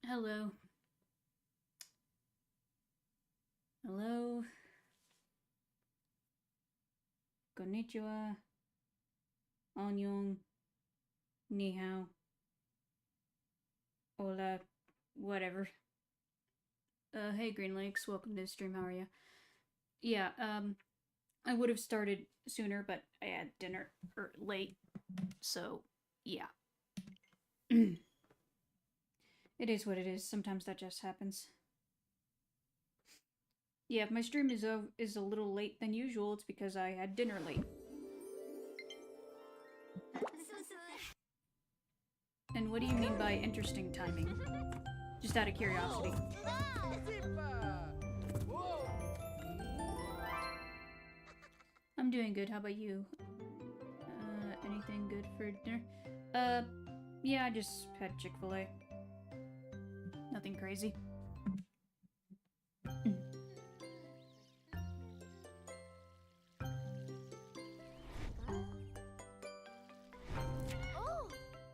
Hello. Hello. Konnichiwa. Annyeong. Ni hao. Hola. Whatever. Hey Green Lakes, welcome to the stream. How are you? Yeah, I would have started sooner, but I had dinner late, so yeah. It is what it is. Sometimes that just happens. Yeah, if my stream is a little late than usual, it's because I had dinner late. And what do you mean by interesting timing? Just out of curiosity. I'm doing good. How about you? Anything good for dinner? Uh, yeah, I just had Chick-fil-A. Nothing crazy.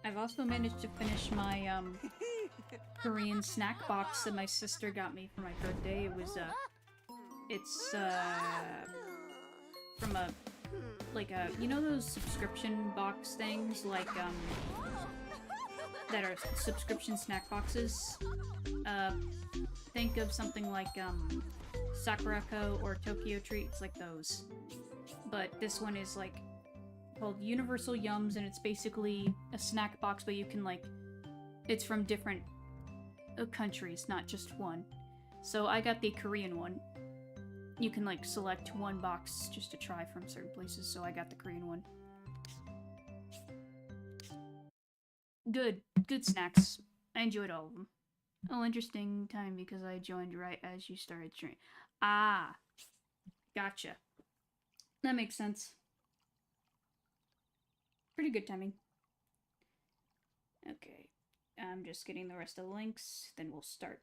I've also managed to finish my Korean snack box that my sister got me for my birthday. It's from you know those subscription box things that are subscription snack boxes. Think of something like Sakurako or Tokyo Treats, like those. But this one is like called Universal Yums, and it's basically a snack box, but you can it's from different countries, not just one. So I got the Korean one. You can select one box just to try from certain places, so I got the Korean one. Good snacks. I enjoyed all of them. Oh, interesting time because I joined right as you started streaming. Ah, gotcha. That makes sense. Pretty good timing. Okay, I'm just getting the rest of the links, then we'll start.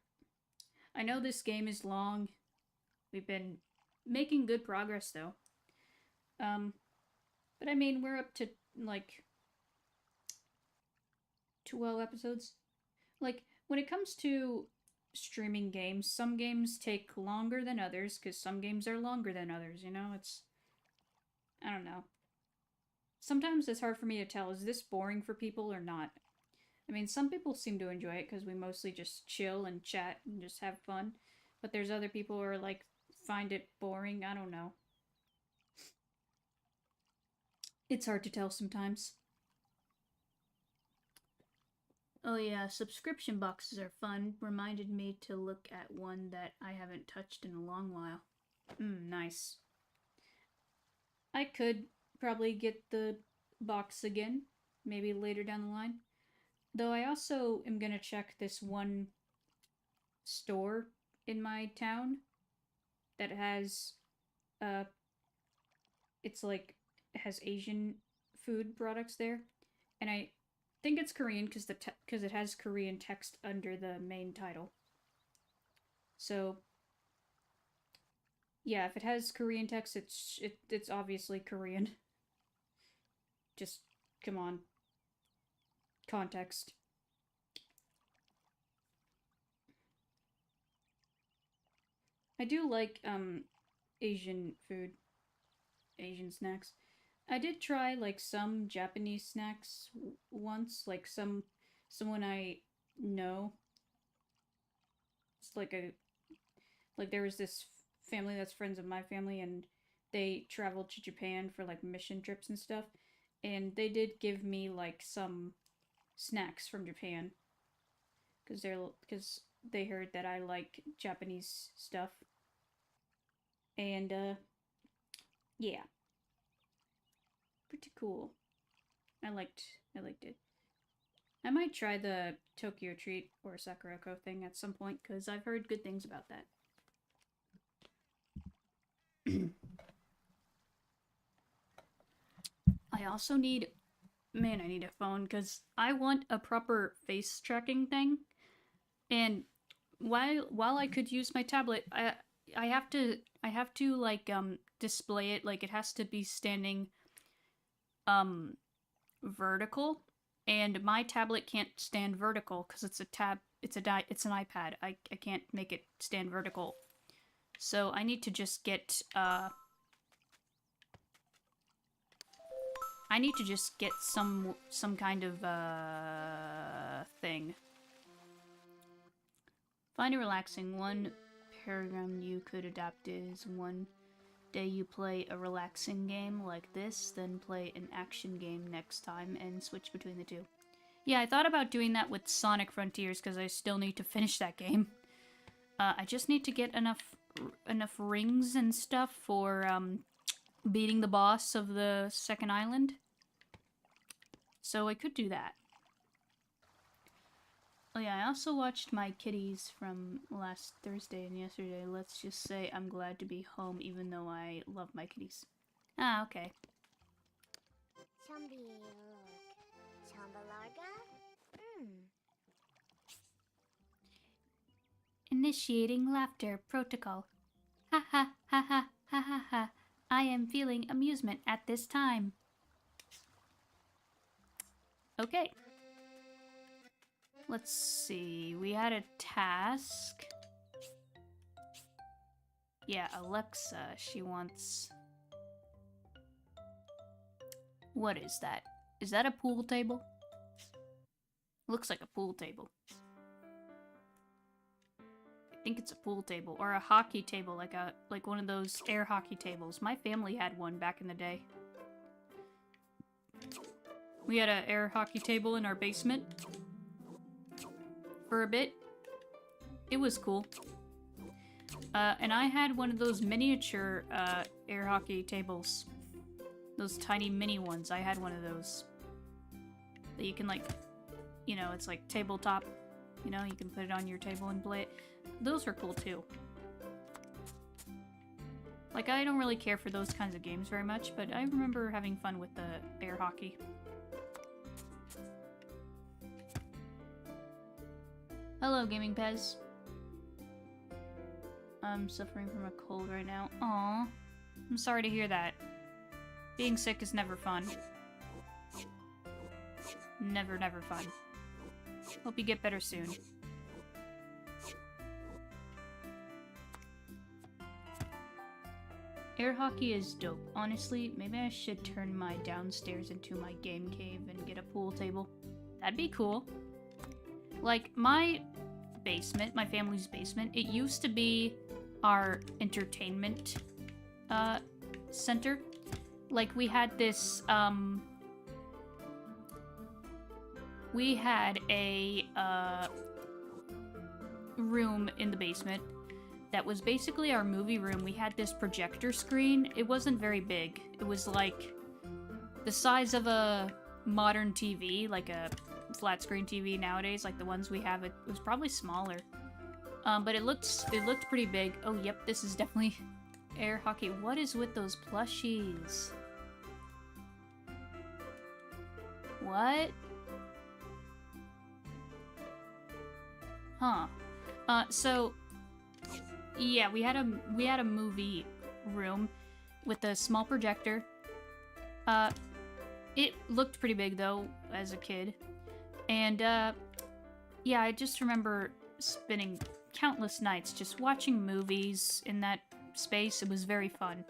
I know this game is long. We've been making good progress though. But I mean, we're up to 12 episodes. When it comes to streaming games, some games take longer than others because some games are longer than others, you know? I don't know. Sometimes it's hard for me to tell, is this boring for people or not? I mean, some people seem to enjoy it because we mostly just chill and chat and just have fun. But there's other people who are find it boring. I don't know. It's hard to tell sometimes. Oh yeah, subscription boxes are fun. Reminded me to look at one that I haven't touched in a long while. Nice. I could probably get the box again, maybe later down the line. Though I also am gonna check this one store in my town that has, uh, it's it has Asian food products there, and I think it's Korean because it has Korean text under the main title. So yeah, if it has Korean text, it's obviously Korean. Just come on, context. I do like Asian food, Asian snacks. I did try some Japanese snacks once, someone I know. It's there was this family that's friends of my family, and they traveled to Japan for mission trips and stuff, and they did give me some snacks from Japan because they heard that I like Japanese stuff, and yeah, pretty cool. I liked it. I might try the Tokyo Treat or Sakurako thing at some point because I've heard good things about that. I also need, man, I need a phone because I want a proper face tracking thing. And while I could use my tablet, I have to display it, it has to be standing vertical, and my tablet can't stand vertical because it's an iPad. I can't make it stand vertical. So I need to just get some kind of thing. Find a relaxing. One paradigm you could adapt is one day you play a relaxing game like this, then play an action game next time and switch between the two. Yeah, I thought about doing that with Sonic Frontiers because I still need to finish that game. I just need to get enough rings and stuff for beating the boss of the second island. So I could do that. Oh yeah, I also watched my kitties from last Thursday and yesterday. Let's just say I'm glad to be home even though I love my kitties. Ah, okay. Initiating laughter protocol. Ha ha ha ha ha ha ha. I am feeling amusement at this time. Okay. Let's see. We had a task. Yeah, Alexa, she wants... What is that? Is that a pool table? Looks like a pool table. I think it's a pool table or a hockey table, like one of those air hockey tables. My family had one back in the day. We had an air hockey table in our basement for a bit. It was cool. And I had one of those miniature air hockey tables. Those tiny mini ones. I had one of those. That you can like, you know, it's like tabletop. You know, you can put it on your table and play it. Those are cool too. Like, I don't really care for those kinds of games very much, but I remember having fun with the air hockey. Hello, Gaming Pez. I'm suffering from a cold right now. Aww. I'm sorry to hear that. Being sick is never fun. Never, never fun. Hope you get better soon. Air hockey is dope. Honestly, maybe I should turn my downstairs into my game cave and get a pool table. That'd be cool. Like, my basement, my family's basement, it used to be our entertainment center. Like, we had this, we had a room in the basement that was basically our movie room. We had this projector screen. It wasn't very big. It was like the size of a modern TV, like a flat screen TV nowadays, like the ones we have. It was probably smaller. But it looked pretty big. Oh, yep, this is definitely air hockey. What is with those plushies? What? Huh. So yeah, we had a movie room with a small projector. It looked pretty big though as a kid. And yeah, I just remember spending countless nights just watching movies in that space. It was very fun.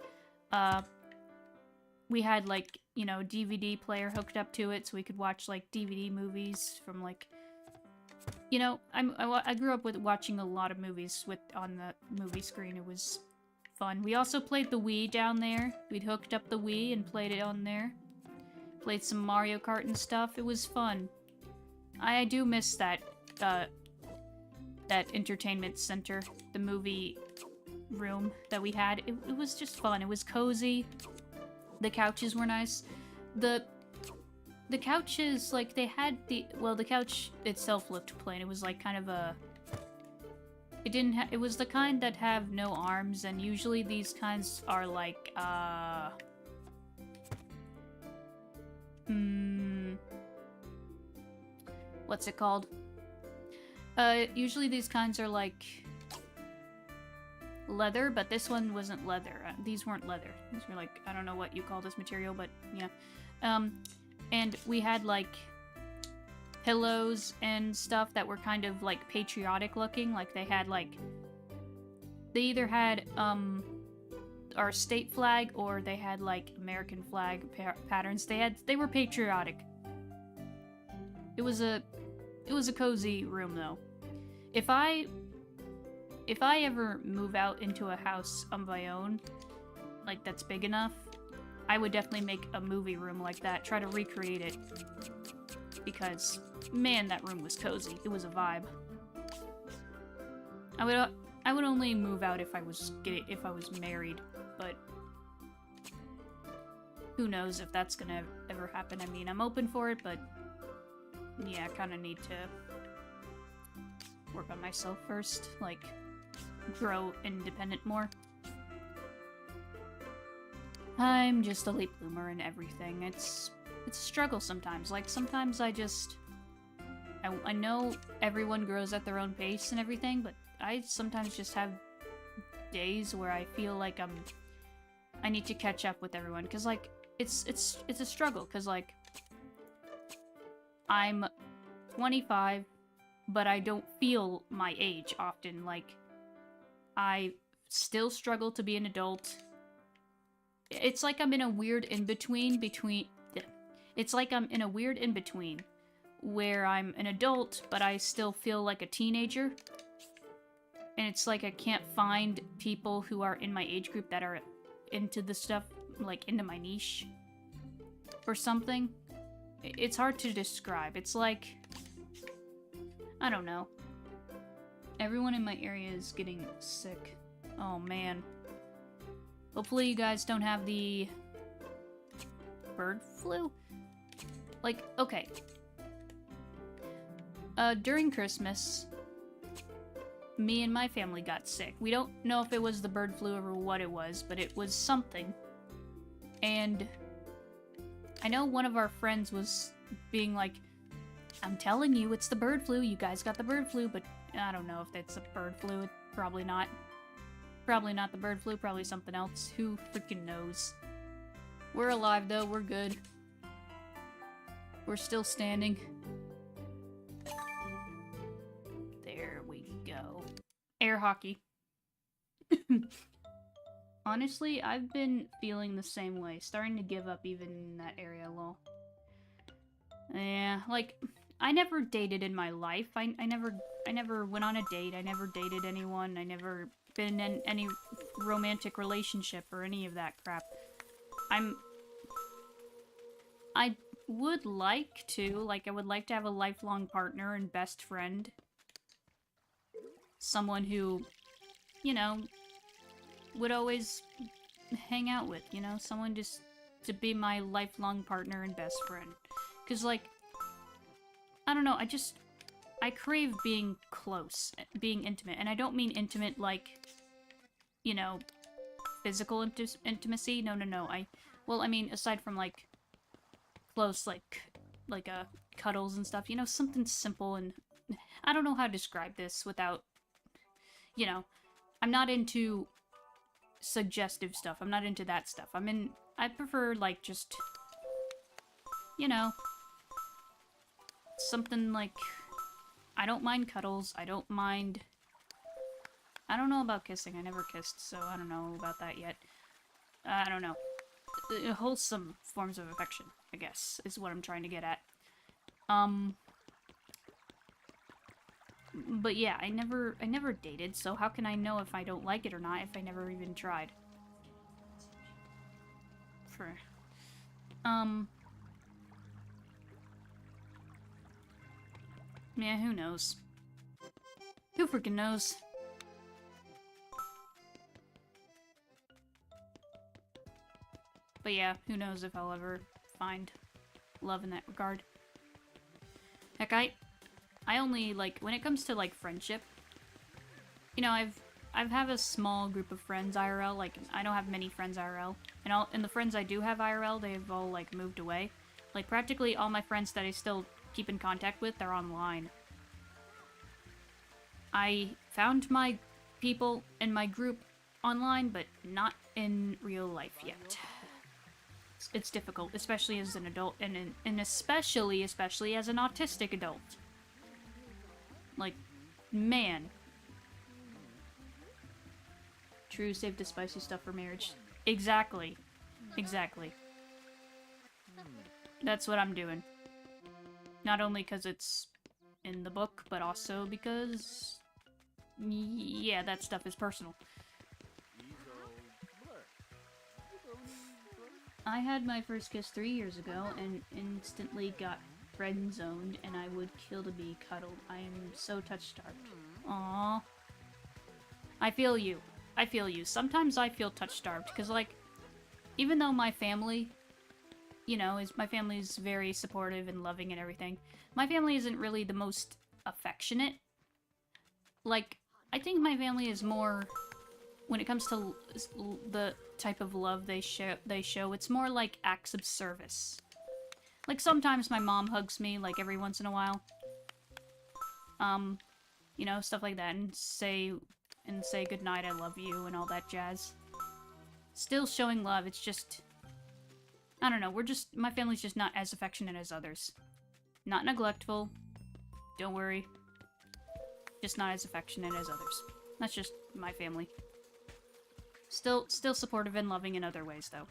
We had, like, you know, DVD player hooked up to it so we could watch like DVD movies from, like, you know, I grew up with watching a lot of movies on the movie screen. It was fun. We also played the Wii down there. We'd hooked up the Wii and played it on there. Played some Mario Kart and stuff. It was fun. I do miss that that entertainment center, the movie room that we had. It was just fun. It was cozy. The couches were nice. The couches, like, they had the couch itself looked plain. It was like kind of a... It was the kind that have no arms, and usually these kinds are like, what's it called? Usually these kinds are like leather, but this one wasn't leather. These weren't leather. These were like, I don't know what you call this material, but yeah. And we had like pillows and stuff that were kind of like patriotic looking. Like they had like, they either had our state flag or they had like American flag patterns. They were patriotic. It was a cozy room though. If I ever move out into a house on my own, like that's big enough, I would definitely make a movie room like that, try to recreate it. Because, man, that room was cozy. It was a vibe. I would only move out if I was married, but who knows if that's gonna ever happen. I mean, I'm open for it, but yeah, I kind of need to work on myself first, like grow independent more. I'm just a late bloomer in everything. It's a struggle sometimes. Like, sometimes I know everyone grows at their own pace and everything, but I sometimes just have days where I feel like I need to catch up with everyone, because, like, it's a struggle, because, like, I'm 25, but I don't feel my age often. Like, I still struggle to be an adult. It's like I'm in a weird in-between It's like I'm in a weird in-between where I'm an adult, but I still feel like a teenager. And it's like I can't find people who are in my age group that are into the stuff, like into my niche or something. It's hard to describe. It's like, I don't know. Everyone in my area is getting sick. Oh man. Hopefully you guys don't have the bird flu? Like, okay. During Christmas, me and my family got sick. We don't know if it was the bird flu or what it was, but it was something. And I know one of our friends was being like, I'm telling you, it's the bird flu. You guys got the bird flu, but I don't know if it's a bird flu. Probably not. Probably not the bird flu, probably something else. Who freaking knows? We're alive though, we're good. We're still standing. There we go. Air hockey. Honestly, I've been feeling the same way. Starting to give up even in that area, lol. Yeah, like, I never dated in my life. I never went on a date. I never dated anyone. I never been in any romantic relationship or any of that crap. I would like to, I would like to have a lifelong partner and best friend. Someone who, you know, would always hang out with, you know? Someone just to be my lifelong partner and best friend. Because, like, I don't know, I crave being close, being intimate. And I don't mean intimate like, you know, physical intimacy. No. Well, I mean, aside from, like, close, like cuddles and stuff, you know, something simple. And I don't know how to describe this without, you know, I'm not into suggestive stuff. I'm not into that stuff. I prefer, like, just, you know, something like, I don't mind cuddles. I don't know about kissing. I never kissed, so I don't know about that yet. I don't know. Wholesome forms of affection, I guess, is what I'm trying to get at. But yeah, I never dated, so how can I know if I don't like it or not if I never even tried? Yeah, who knows? Who freaking knows? But yeah, who knows if I'll ever find love in that regard. Heck, I only, like, when it comes to, like, friendship, you know, I've have a small group of friends IRL. Like, I don't have many friends IRL. And the friends I do have IRL, they've all, like, moved away. Like, practically all my friends that I still keep in contact with, they're online. I found my people in my group online, but not in real life yet. It's it's difficult, especially as an adult, and especially as an autistic adult. Like, man. True, save the spicy stuff for marriage. Exactly. Exactly. That's what I'm doing. Not only because it's in the book, but also because... yeah, that stuff is personal. I had my first kiss 3 years ago and instantly got friend-zoned, and I would kill to be cuddled. I am so touch-starved. Aww. I feel you. I feel you. Sometimes I feel touch-starved, because, like, even though my family, you know, my family is very supportive and loving and everything, my family isn't really the most affectionate. Like, I think my family is more, when it comes to the type of love they show, it's more like acts of service. Like, sometimes my mom hugs me, like, every once in a while. You know, stuff like that, and say goodnight, I love you, and all that jazz. Still showing love, it's just... I don't know, my family's just not as affectionate as others. Not neglectful, don't worry. Just not as affectionate as others. That's just my family. Still supportive and loving in other ways, though.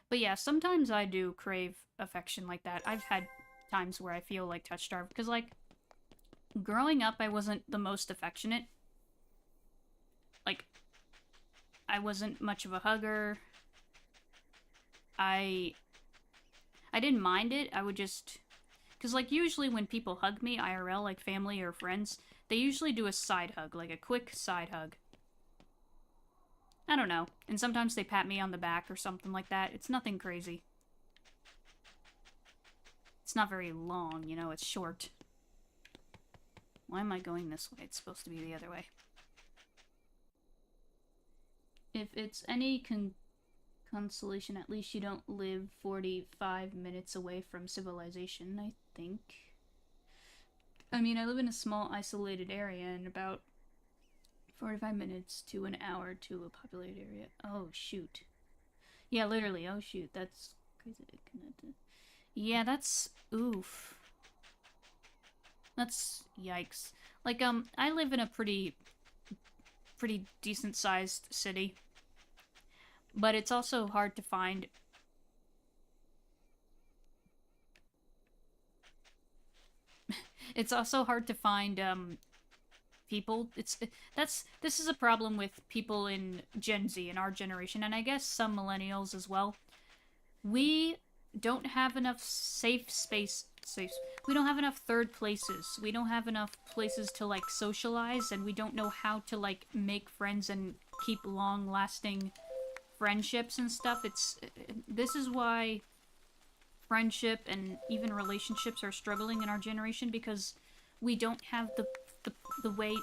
But yeah, sometimes I do crave affection like that. I've had times where I feel like touch-starved, because, like, growing up, I wasn't the most affectionate. Like, I wasn't much of a hugger. I didn't mind it, I would just... Because, like, usually when people hug me, IRL, like family or friends, they usually do a side hug, like a quick side hug. I don't know. And sometimes they pat me on the back or something like that. It's nothing crazy. It's not very long, you know, it's short. Why am I going this way? It's supposed to be the other way. If it's any consolation, at least you don't live 45 minutes away from civilization, I think. I mean, I live in a small, isolated area, and about 45 minutes to an hour to a populated area. Oh, shoot. Yeah, literally, oh, shoot. That's crazy. Yeah, that's... oof. That's... yikes. Like, I live in a pretty decent-sized city. But it's also hard to find... it's also hard to find, people. This is a problem with people in Gen Z, in our generation, and I guess some millennials as well. We don't have enough we don't have enough third places. We don't have enough places to, like, socialize, and we don't know how to, like, make friends and keep long-lasting friendships and stuff. This is why friendship and even relationships are struggling in our generation, because we don't have the way,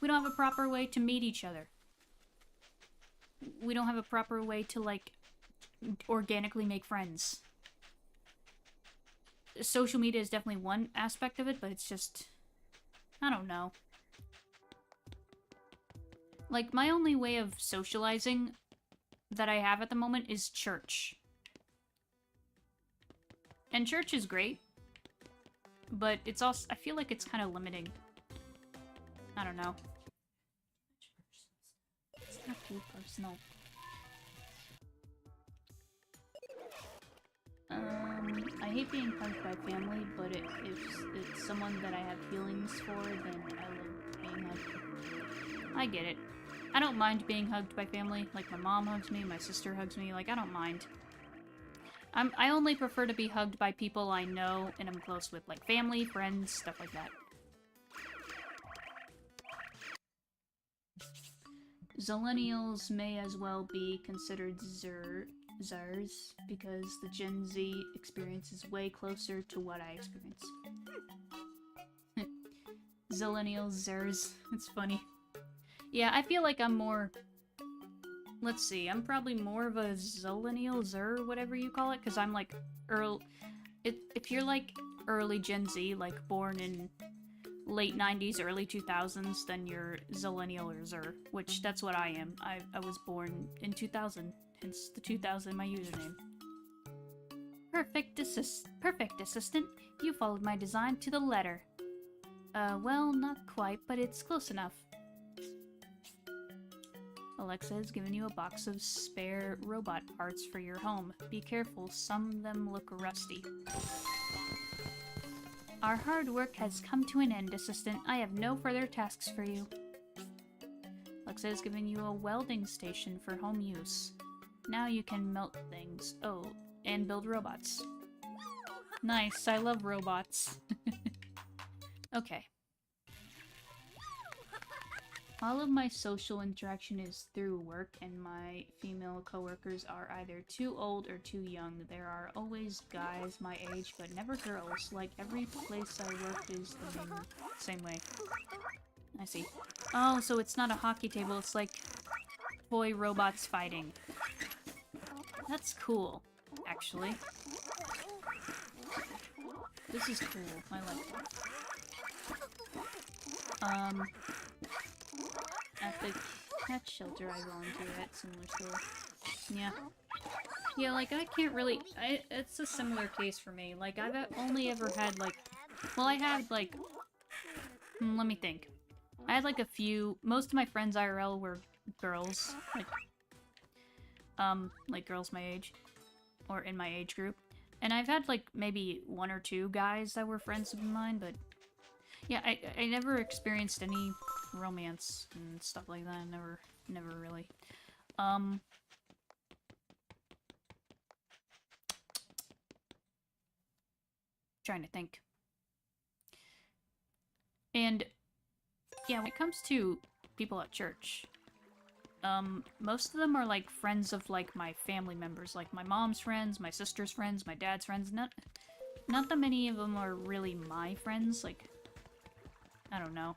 we don't have a proper way to meet each other. We don't have a proper way to, like, organically make friends. Social media is definitely one aspect of it, but it's just, I don't know. Like, my only way of socializing that I have at the moment is church. And church is great, but it's also, I feel like it's kind of limiting. I don't know. It's not too personal. I hate being hugged by family, but if it's someone that I have feelings for, then I love being hugged. I get it. I don't mind being hugged by family. Like, my mom hugs me, my sister hugs me, like, I don't mind. I only prefer to be hugged by people I know and I'm close with, like family, friends, stuff like that. Zillennials may as well be considered Zers, because the Gen Z experience is way closer to what I experience. Zillennials, Zers, it's funny. Yeah, I feel like I'm more... Let's see, I'm probably more of a Zillennial, Zer, whatever you call it, because I'm like early... If you're like early Gen Z, like born in late 90s, early 2000s, then you're Zillennial or Zer, which that's what I am. I was born in 2000, hence the 2000 my username. Perfect assistant. You followed my design to the letter. Well, not quite, but it's close enough. Alexa has given you a box of spare robot parts for your home. Be careful, some of them look rusty. Our hard work has come to an end, Assistant. I have no further tasks for you. Alexa has given you a welding station for home use. Now you can melt things. Oh, and build robots. Nice, I love robots. Okay. All of my social interaction is through work, and my female coworkers are either too old or too young. There are always guys my age, but never girls. Like, every place I work is the same way. I see. Oh, so it's not a hockey table, it's like toy robots fighting. That's cool, actually. This is cool. I like that. At the cat shelter I volunteer at, similar story. Yeah. Yeah, like, I can't really... it's a similar case for me. Like, I've only ever had, like... Well, I had, like... let me think. I had, like, a few... Most of my friends IRL were girls. Like girls my age. Or in my age group. And I've had, like, maybe one or two guys that were friends of mine, but... Yeah, I never experienced any romance and stuff like that. Never really. Trying to think. And, yeah, when it comes to people at church, most of them are, like, friends of, like, my family members. Like, my mom's friends, my sister's friends, my dad's friends. Not that many of them are really my friends, like... I don't know.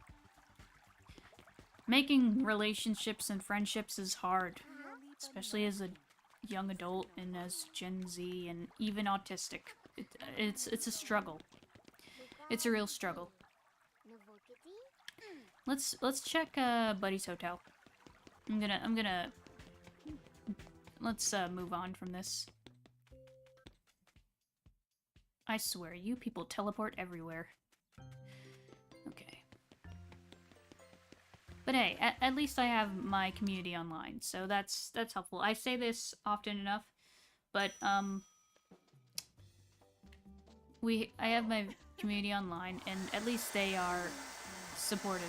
Making relationships and friendships is hard, especially as a young adult and as Gen Z and even autistic. It's a struggle. It's a real struggle. Let's check Buddy's hotel. I'm gonna let's move on from this. I swear, you people teleport everywhere. Okay. But hey, at least I have my community online, so that's helpful. I say this often enough, but I have my community online, and at least they are supportive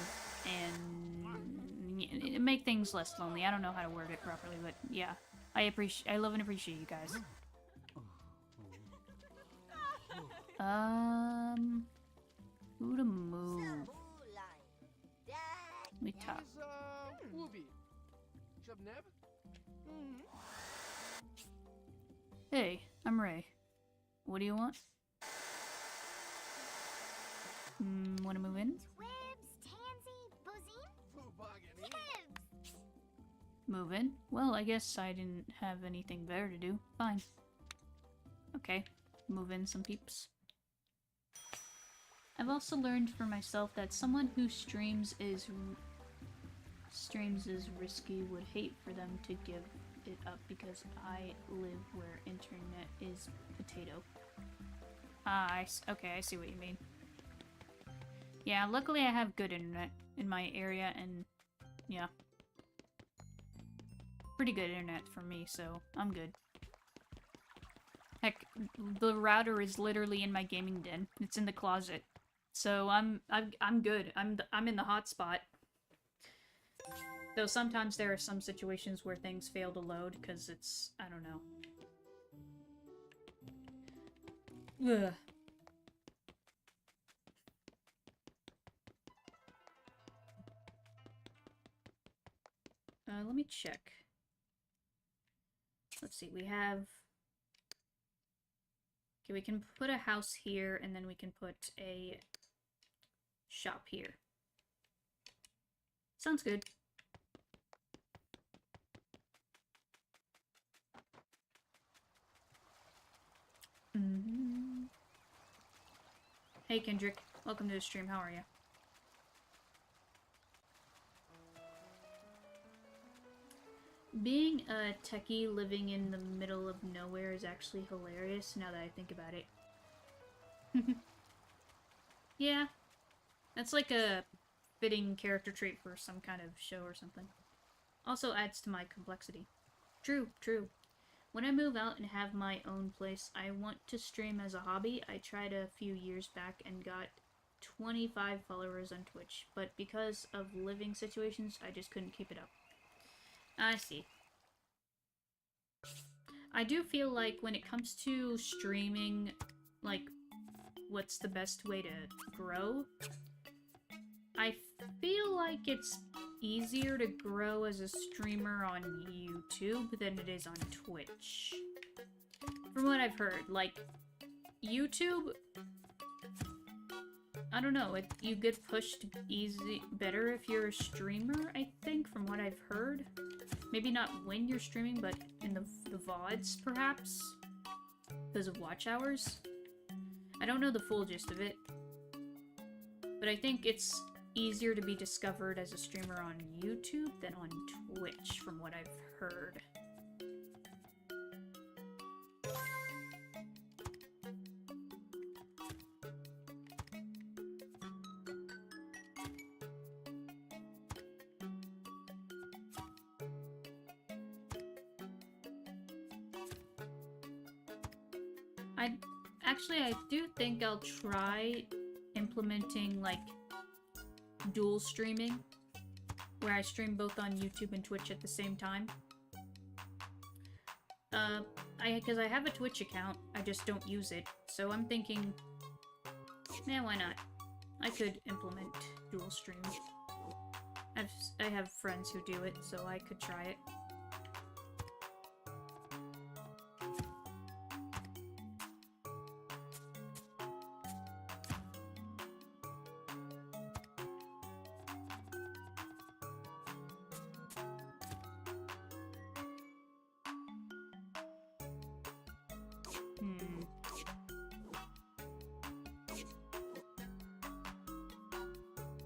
and make things less lonely. I don't know how to word it properly, but yeah, I love and appreciate you guys. Who to move? Let me talk. Hey, I'm Ray. What do you want? Want to move in? Move in? Well, I guess I didn't have anything better to do. Fine. Okay, move in some peeps. I've also learned for myself that someone who streams is risky would hate for them to give it up because I live where internet is potato. Okay, I see what you mean. Yeah, luckily I have good internet in my area, and yeah. Pretty good internet for me, so I'm good. Heck, the router is literally in my gaming den. It's in the closet. So I'm good. I'm in the hotspot. Though sometimes there are some situations where things fail to load because it's, I don't know. Ugh. Let me check. Let's see, we have... Okay, we can put a house here, and then we can put a shop here. Sounds good. Hey Kendrick, welcome to the stream, how are you? Being a techie living in the middle of nowhere is actually hilarious now that I think about it. Yeah, that's like a fitting character trait for some kind of show or something. Also adds to my complexity. True, true. When I move out and have my own place, I want to stream as a hobby. I tried a few years back and got 25 followers on Twitch, but because of living situations, I just couldn't keep it up. I see. I do feel like when it comes to streaming, like, what's the best way to grow, I feel like it's easier to grow as a streamer on YouTube than it is on Twitch. From what I've heard, like, YouTube, I don't know, you get pushed better if you're a streamer, I think, from what I've heard. Maybe not when you're streaming, but in the VODs, perhaps? Because of watch hours? I don't know the full gist of it. But I think it's easier to be discovered as a streamer on YouTube than on Twitch, from what I've heard. I do think I'll try implementing, like, dual streaming, where I stream both on YouTube and Twitch at the same time. Because I have a Twitch account, I just don't use it, so I'm thinking, why not? I could implement dual stream. I have friends who do it, so I could try it.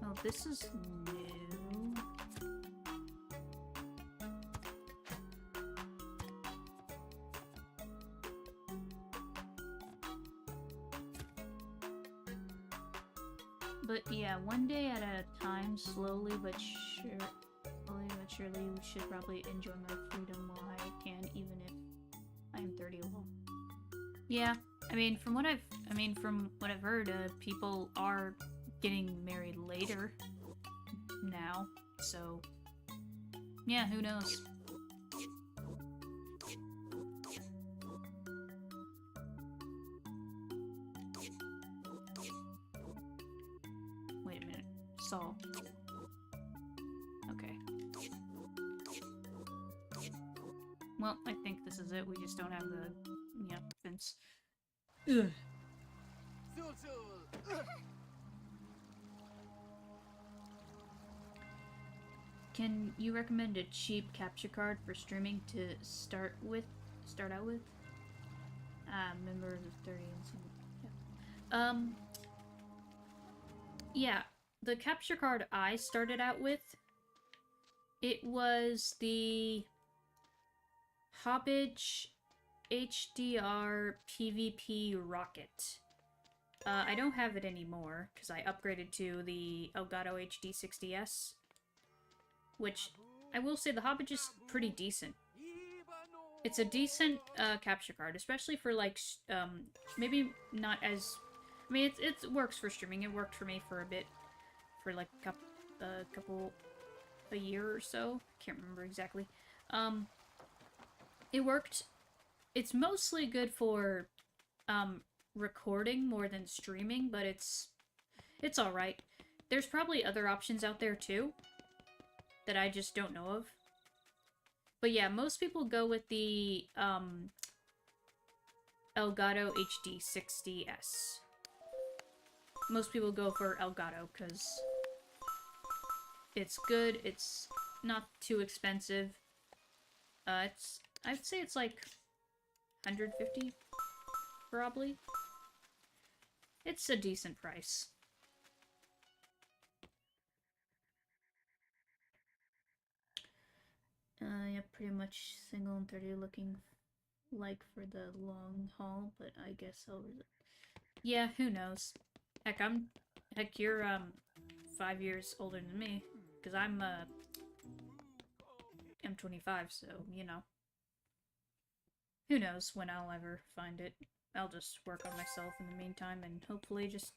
Oh, this is new. But yeah, one day at a time, slowly but surely, we should probably enjoy my freedom while I can, even if I'm 30 or more. Yeah, from what I've heard, people are getting married later now, so yeah, who knows? Wait a minute. Saul. Okay. Well, I think this is it. We just don't have the, fence. Ugh. Can you recommend a cheap capture card for streaming to start out with? Members of 30 and yeah, the capture card I started out with, it was the Hobbage HDR PvP Rocket. I don't have it anymore, because I upgraded to the Elgato HD 60S. Which, I will say, the Hobbage is pretty decent. It's a decent capture card, especially for, like, maybe not as... it works for streaming. It worked for me for a bit. For, like, a year or so. Can't remember exactly. It worked. It's mostly good for, recording more than streaming, but it's alright. There's probably other options out there, too, that I just don't know of. But yeah, most people go with the Elgato HD 60S. Most people go for Elgato because it's good, it's not too expensive. I'd say it's like $150, probably. It's a decent price. yeah, pretty much single and 30 looking like for the long haul, but I guess I'll yeah, who knows? Heck, you're 5 years older than me, because I'm 25, so you know. Who knows when I'll ever find it. I'll just work on myself in the meantime and hopefully just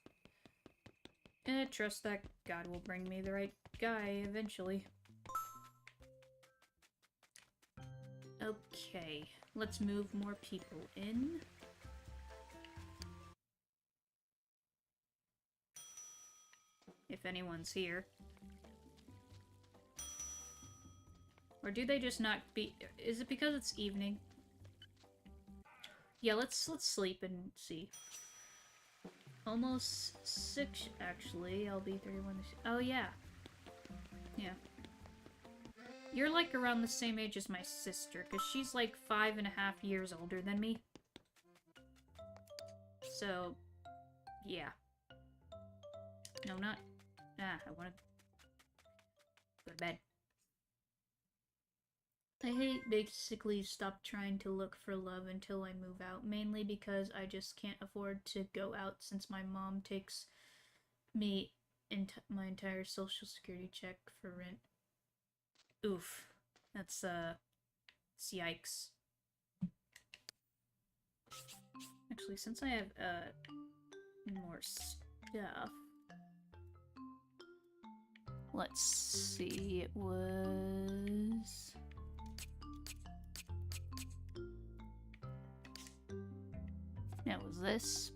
trust that God will bring me the right guy eventually. Okay, let's move more people in. If anyone's here. Or do they just not be... Is it because it's evening? Yeah, let's sleep and see. Almost 6, actually. I'll be 31 this... Oh, yeah. Yeah. You're like around the same age as my sister, because she's like 5.5 years older than me. So, yeah. No, not... I want to go to bed. I basically stopped trying to look for love until I move out, mainly because I just can't afford to go out since my mom takes me my entire social security check for rent. Oof. That's, yikes. Actually, since I have, more stuff... Let's see, it was... That was this.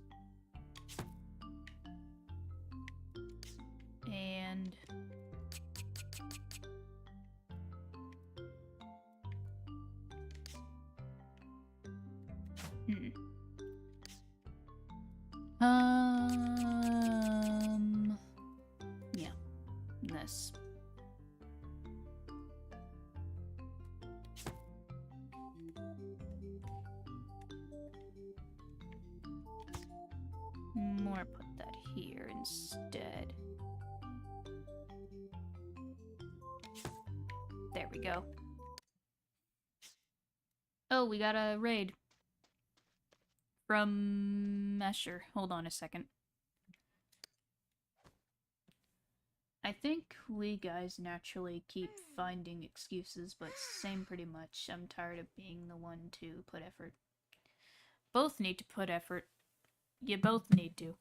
And... Yeah. This. More put that here instead. There we go. Oh, we got a raid. From Mesher. Hold on a second. I think we guys naturally keep finding excuses, but same pretty much. I'm tired of being the one to put effort. Both need to put effort. You both need to.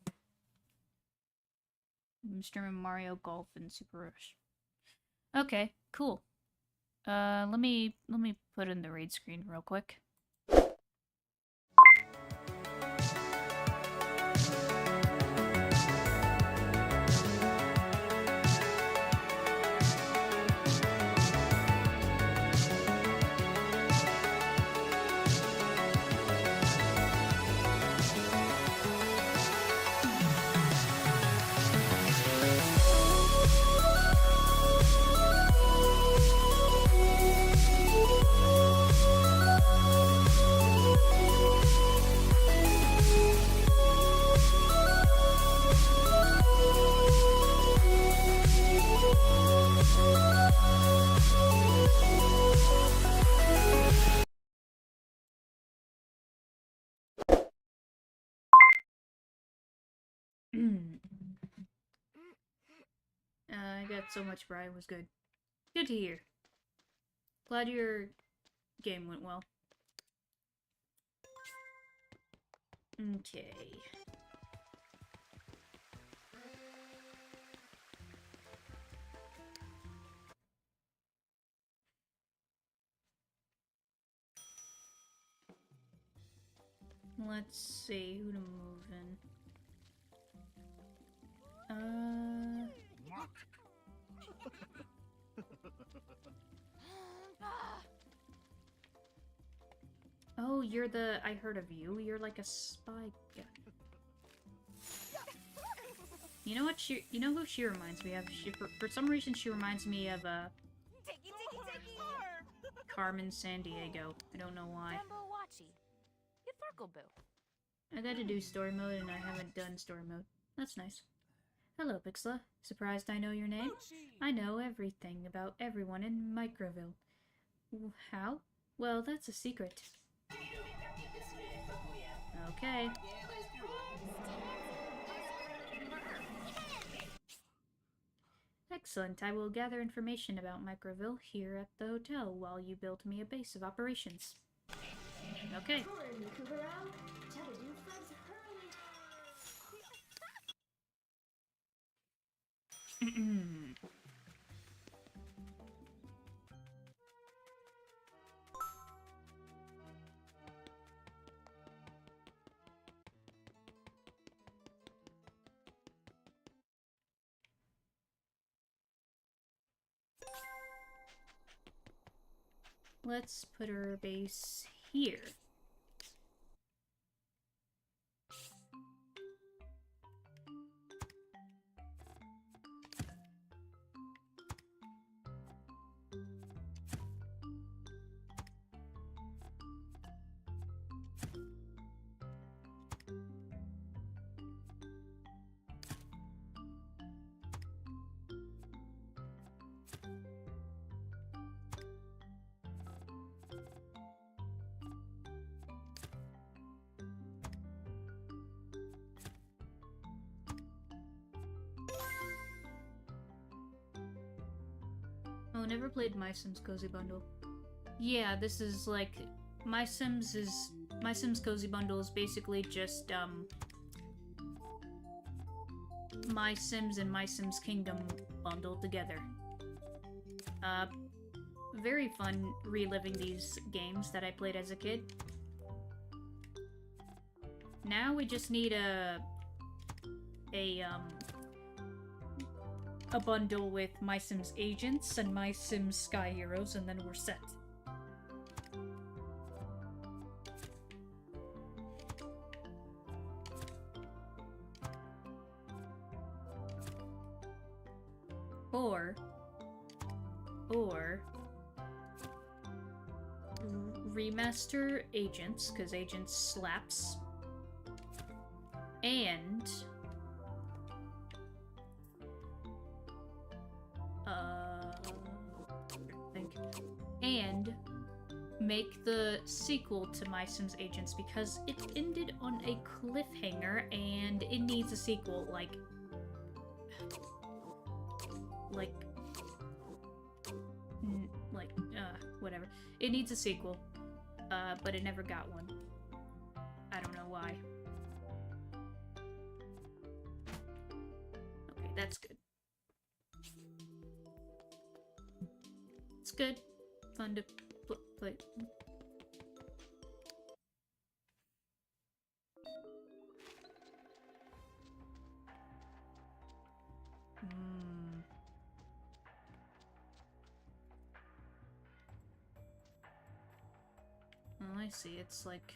I'm streaming Mario Golf and Super Rush. Okay, cool. Let me put in the raid screen real quick. I got so much pride. Was good. Good to hear. Glad your game went well. Okay. Let's see who to move in. Oh, you're the... I heard of you. You're like a spy guy. You know what she... You know who she reminds me of? For some reason, she reminds me of, Carmen Sandiego. I don't know why. I gotta do story mode, and I haven't done story mode. That's nice. Hello, Pixla. Surprised I know your name? I know everything about everyone in Microville. How? Well, that's a secret. Okay. Excellent. I will gather information about Microville here at the hotel while you build me a base of operations. Okay. Let's put our base here. Oh, never played My Sims Cozy Bundle. Yeah, this is like My Sims Cozy Bundle is basically just My Sims and My Sims Kingdom bundled together. Very fun reliving these games that I played as a kid. Now we just need a bundle with My Sims Agents and My Sims Sky Heroes, and then we're set. Or remaster Agents, because Agents slaps, and make the sequel to My Sims Agents, because it ended on a cliffhanger and it needs a sequel, whatever. It needs a sequel, but it never got one. I don't know why. Okay, that's good. It's good. Fun to play. Oh, I see. It's like...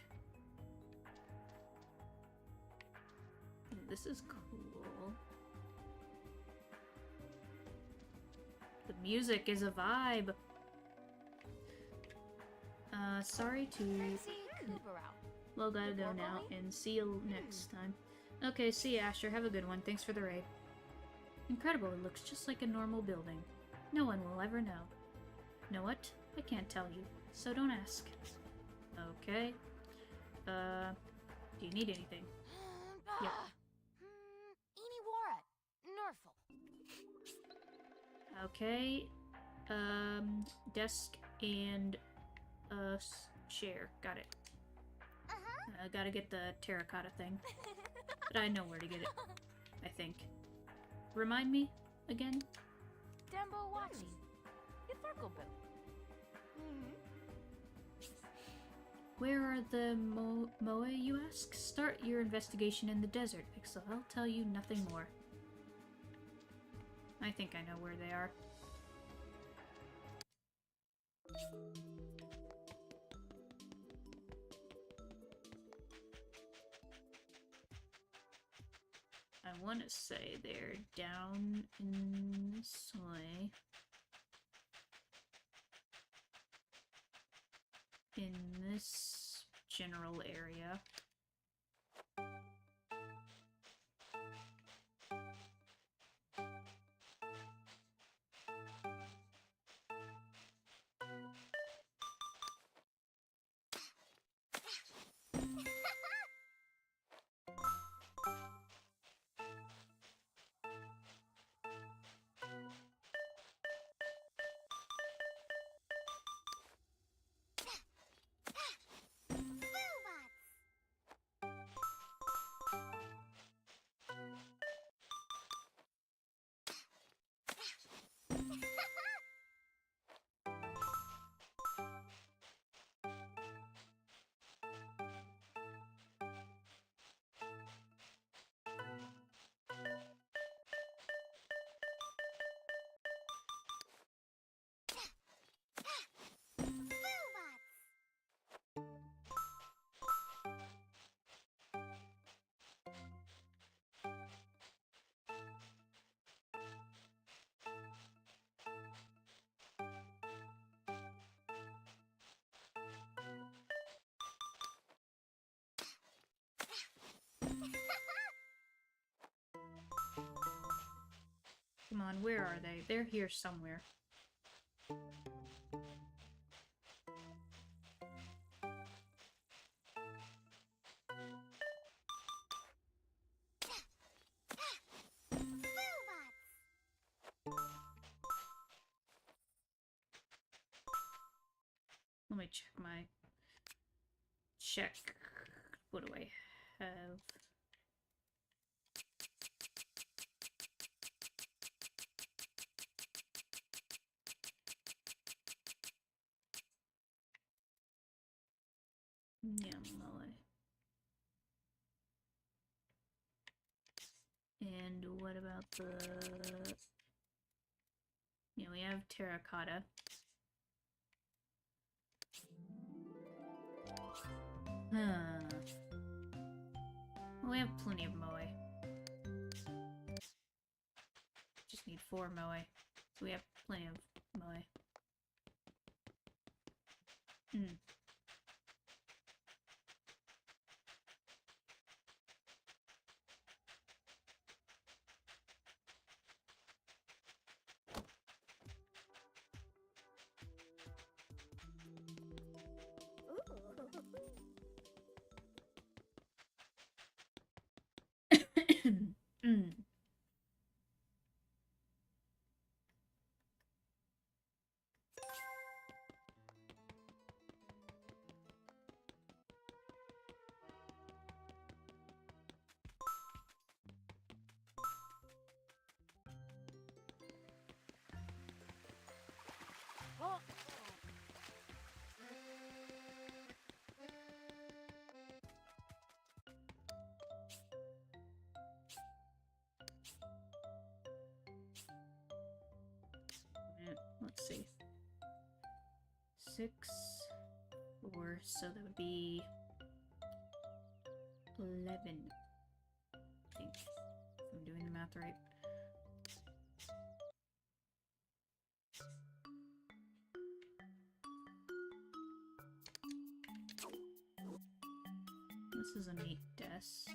This is cool. The music is a vibe. Sorry to... Well, gotta go now, and see you next time. Okay, see ya, Asher. Have a good one. Thanks for the raid. Incredible, it looks just like a normal building. No one will ever know. Know what? I can't tell you, so don't ask. Okay. Do you need anything? Yep. Okay. Desk and chair. Got it. Gotta get the terracotta thing. But I know where to get it. I think. Remind me again? Dembo Wachi. Where are the Moe, you ask? Start your investigation in the desert, Pixel. I'll tell you nothing more. I think I know where they are. I want to say they're down in this way. In this general area. Come on, where are they? They're here somewhere. Let me check my... Check. What do I have? Yeah, melee. And what about the... Yeah, we have terracotta. Well, we have plenty of moe. Just need 4 moe. So we have plenty of moe. Let's see. 6, 4, so that would be 11. I think, if I'm doing the math right. This is a neat desk.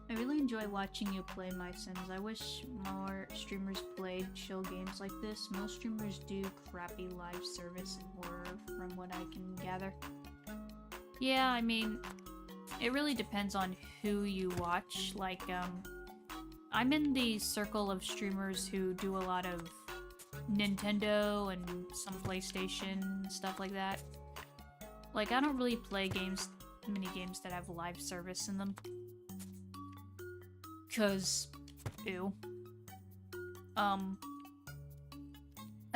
I really enjoy watching you play My Sims. I wish more streamers played chill games like this. Most streamers do crappy live service and horror from what I can gather. Yeah, I mean, it really depends on who you watch. Like, I'm in the circle of streamers who do a lot of Nintendo and some PlayStation, stuff like that. Like, I don't really play many games that have live service in them. 'Cause, ew. I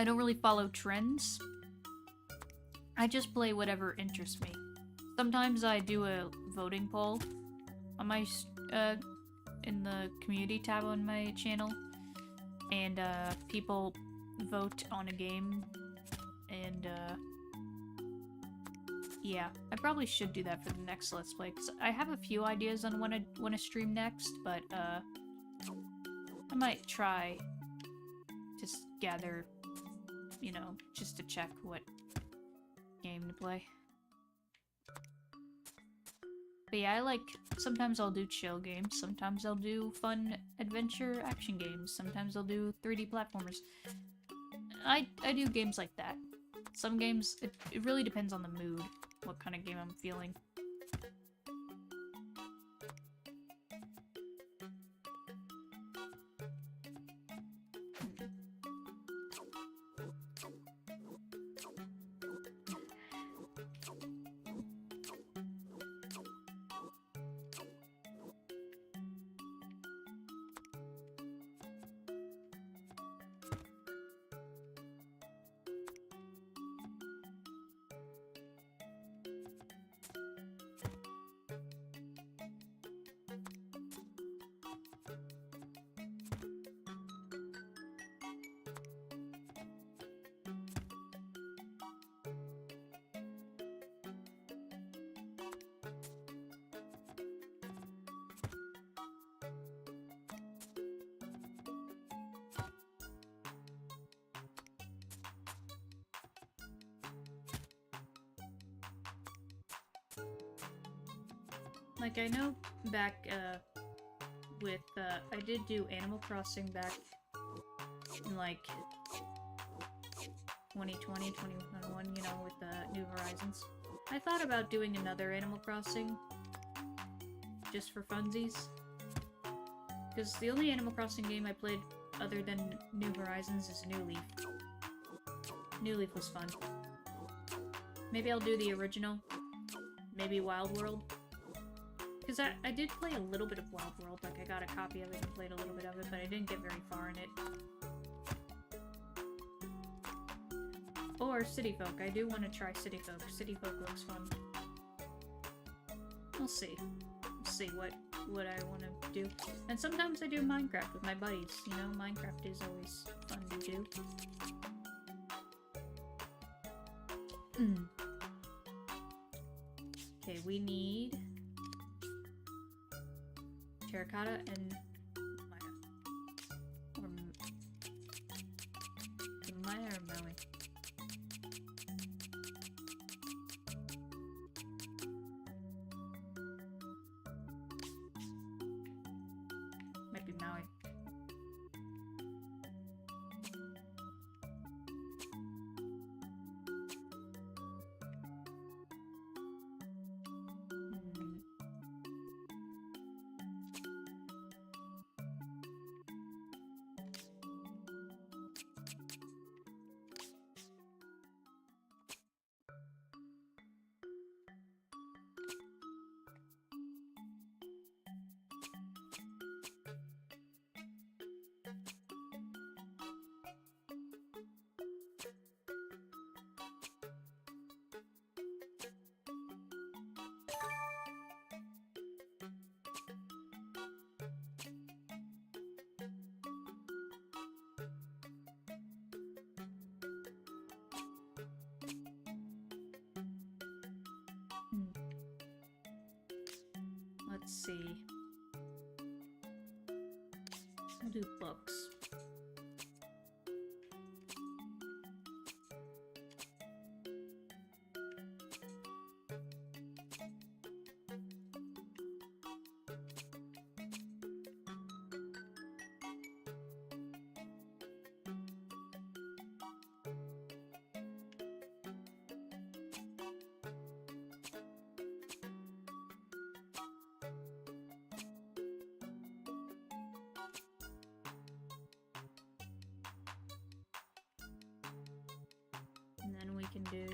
don't really follow trends. I just play whatever interests me. Sometimes I do a voting poll on my, in the community tab on my channel. And, people vote on a game. And, yeah, I probably should do that for the next Let's Play, because I have a few ideas on when to stream next, but, I might try to gather, you know, just to check what game to play. But yeah, I like, sometimes I'll do chill games, sometimes I'll do fun adventure action games, sometimes I'll do 3D platformers. I do games like that. Some games, it really depends on the mood, what kind of game I'm feeling. Like, I know back, with, I did do Animal Crossing back in, like, 2020, 2021, you know, with, New Horizons. I thought about doing another Animal Crossing, just for funsies. Because the only Animal Crossing game I played other than New Horizons is New Leaf. New Leaf was fun. Maybe I'll do the original. Maybe Wild World. Because I did play a little bit of Wild World, like I got a copy of it and played a little bit of it, but I didn't get very far in it. Or City Folk. I do want to try City Folk. City Folk looks fun. We'll see. We'll see what I want to do. And sometimes I do Minecraft with my buddies, you know? Minecraft is always fun to do. Okay, we need terracotta and Maya. Or Maya or Maui? Might be Maui. Let's see. We'll do books. And then we can do...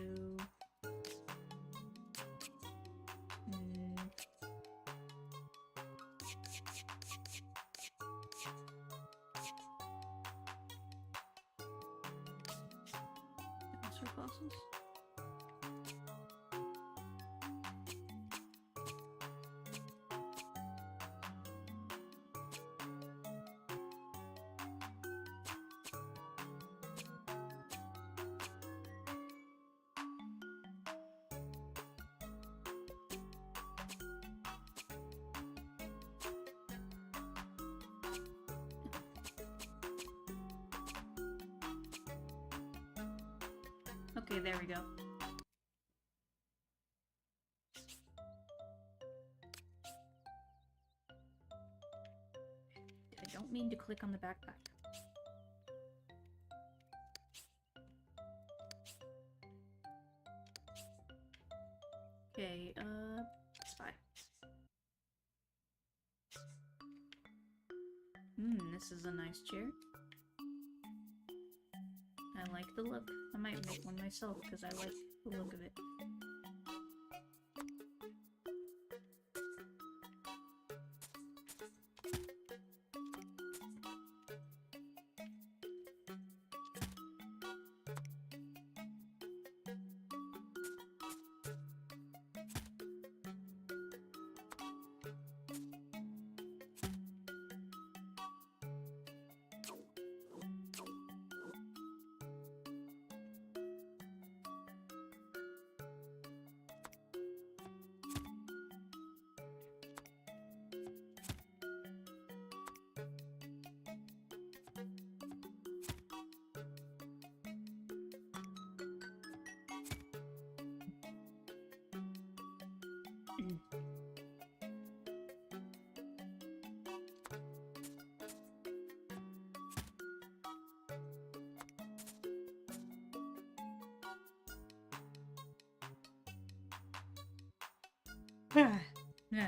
Dinosaur fossils? Okay, there we go. I don't mean to click on the backpack. Okay, spy. This is a nice chair. I like the look. I might make one myself because I like the look of it. Yeah.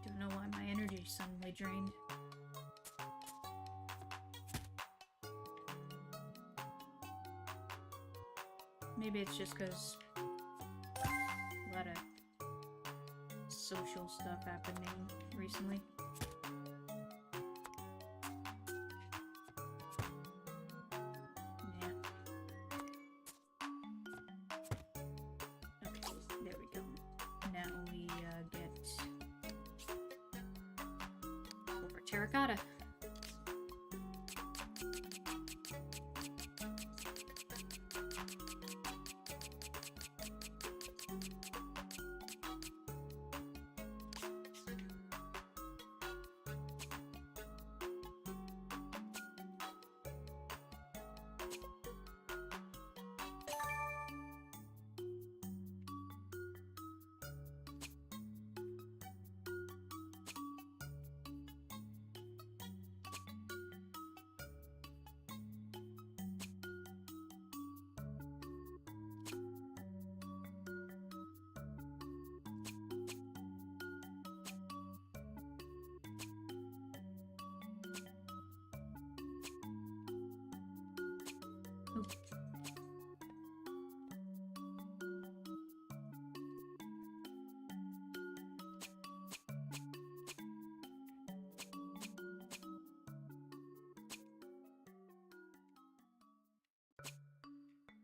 Don't know why my energy suddenly drained. Maybe it's just because a lot of social stuff happening recently. Yeah. Okay, there we go. Now we get over terracotta. Ooh.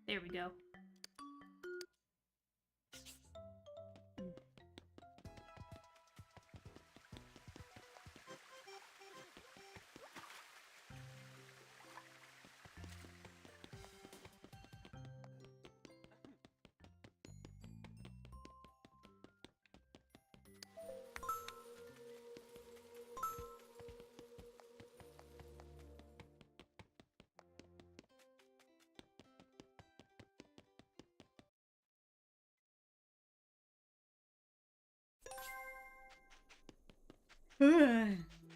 There we go.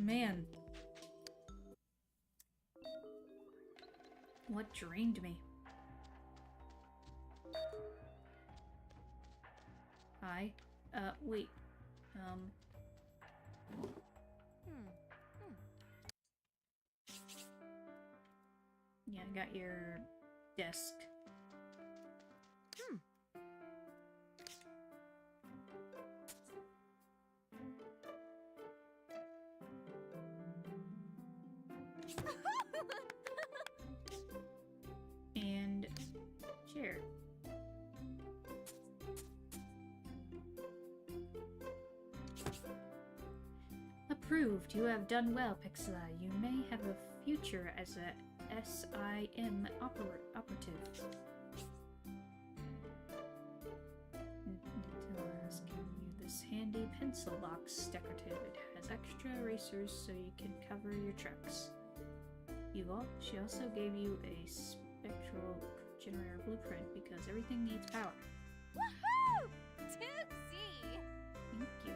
Man. What drained me? Hi. Wait. Yeah, I got your desk. And chair. Approved. You have done well, Pixela. You may have a future as a SIM operative. Asking you this handy pencil box decorative. It has extra erasers so you can cover your tracks. She also gave you a spectral generator blueprint because everything needs power. Woohoo! Tootsie! Thank you.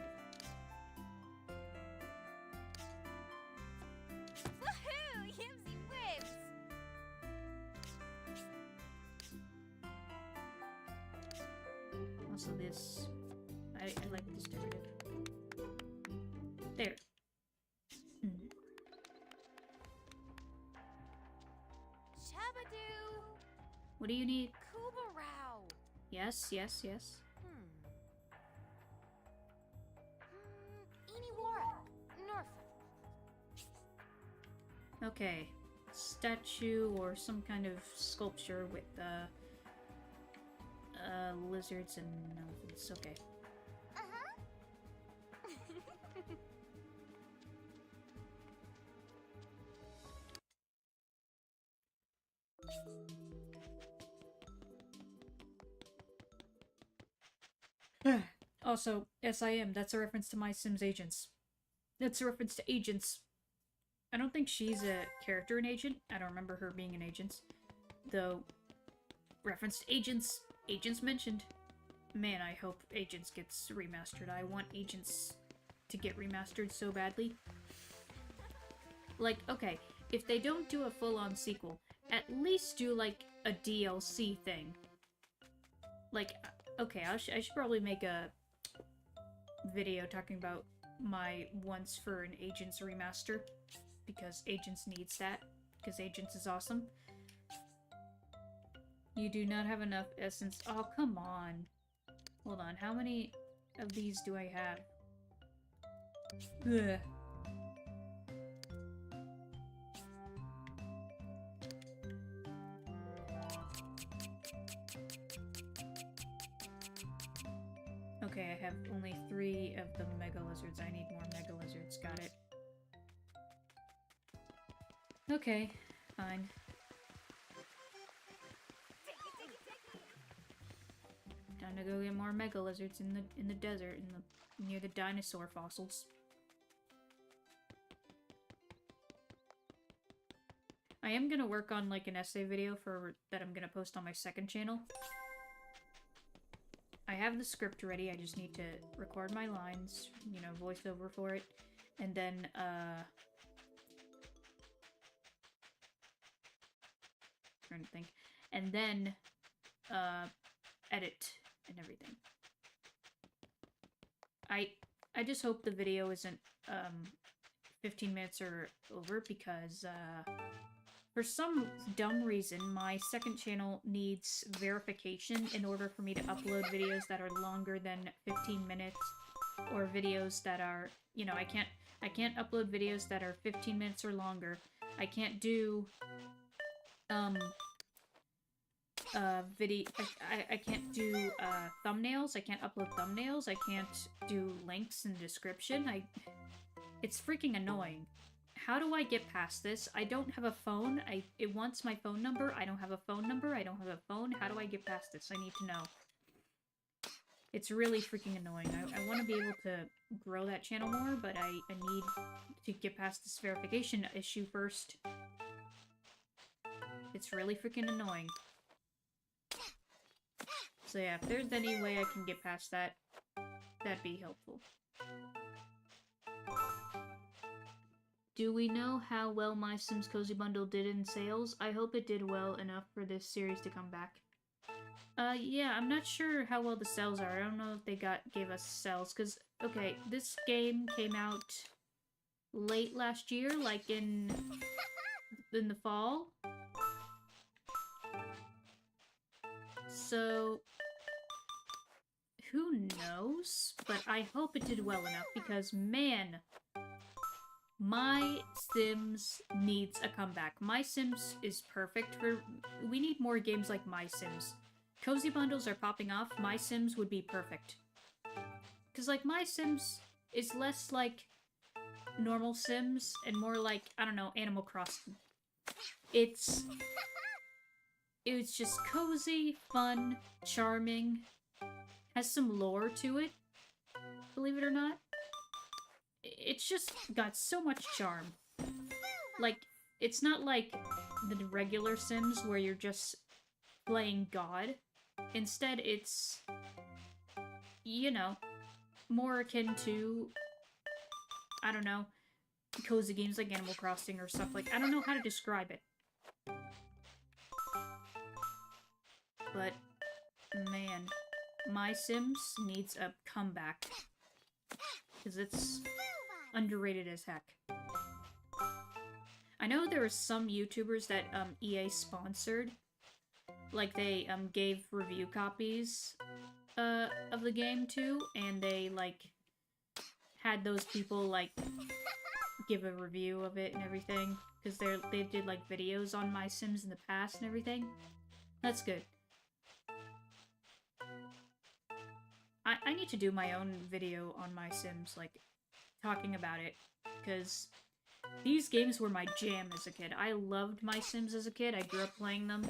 Woohoo! Yimsy whips! Also this, I like this decorative. There. Shabadoo! What do you need? Kubarao! Yes, yes, yes. Iniwara! Norfolk. Okay. Statue or some kind of sculpture with lizards and elephants. Okay. Also, SIM, that's a reference to My Sims Agents. That's a reference to Agents. I don't think she's a character in Agent. I don't remember her being an Agent. Though, reference to Agents. Agents mentioned. Man, I hope Agents gets remastered. I want Agents to get remastered so badly. Like, okay, if they don't do a full-on sequel, at least do, like, a DLC thing. Like, okay, I should probably make a video talking about my wants for an Agents remaster, because Agents needs that, because Agents is awesome. You do not have enough essence. Oh, come on. Hold on, how many of these do I have? Ugh. Okay, I have only 3 of the Mega Lizards. I need more Mega Lizards. Got it. Okay, fine. Time to go get more Mega Lizards in the desert, near the dinosaur fossils. I am gonna work on like an essay video that I'm gonna post on my second channel. I have the script ready, I just need to record my lines, you know, voice over for it, and then, trying to think, and then, edit and everything. I just hope the video isn't, 15 minutes or over, because, for some dumb reason, my second channel needs verification in order for me to upload videos that are longer than 15 minutes, or videos that are, you know, I can't upload videos that are 15 minutes or longer. I can't do, I can't do, thumbnails. I can't upload thumbnails. I can't do links in the description. It's freaking annoying. How do I get past this? I don't have a phone. It wants my phone number. I don't have a phone number. I don't have a phone. How do I get past this? I need to know. It's really freaking annoying. I want to be able to grow that channel more, but I need to get past this verification issue first. It's really freaking annoying. So yeah, if there's any way I can get past that, that'd be helpful. Do we know how well My Sims Cozy Bundle did in sales? I hope it did well enough for this series to come back. Yeah, I'm not sure how well the sales are. I don't know if they gave us sales, because, okay, this game came out late last year, like in the fall. So, who knows? But I hope it did well enough, because, man, My Sims needs a comeback. My Sims is perfect for... We need more games like My Sims. Cozy bundles are popping off. My Sims would be perfect. Because, like, My Sims is less like normal Sims and more like, I don't know, Animal Crossing. It's just cozy, fun, charming, has some lore to it, believe it or not. it's just got so much charm. Like, it's not like the regular Sims where you're just playing God. Instead, it's, you know, more akin to, I don't know, cozy games like Animal Crossing or stuff like. I don't know how to describe it. But, man, My Sims needs a comeback. Because it's underrated as heck. I know there are some YouTubers that EA sponsored. Like, they gave review copies of the game to, and they, like, had those people, like, give a review of it and everything. Because they did, like, videos on My Sims in the past and everything. That's good. I need to do my own video on My Sims, like, talking about it. Because these games were my jam as a kid. I loved My Sims as a kid. I grew up playing them.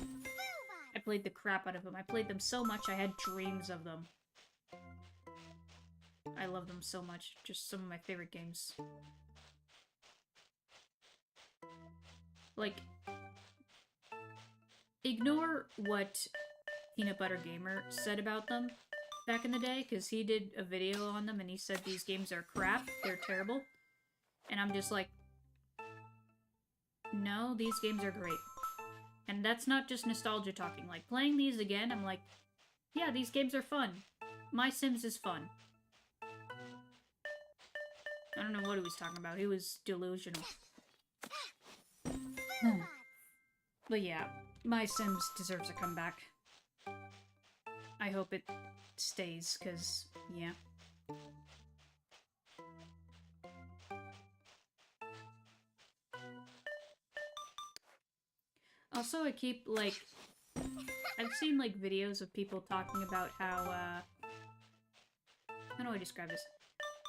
I played the crap out of them. I played them so much I had dreams of them. I love them so much. Just some of my favorite games. Like, ignore what Peanut Butter Gamer said about them back in the day, because he did a video on them and he said these games are crap, they're terrible. And I'm just like, no, these games are great. And that's not just nostalgia talking. Like, playing these again, I'm like, yeah, these games are fun. My Sims is fun. I don't know what he was talking about. He was delusional. But yeah, My Sims deserves a comeback. I hope it stays, because, yeah. Also, I keep, like, I've seen, like, videos of people talking about how, how do I describe this?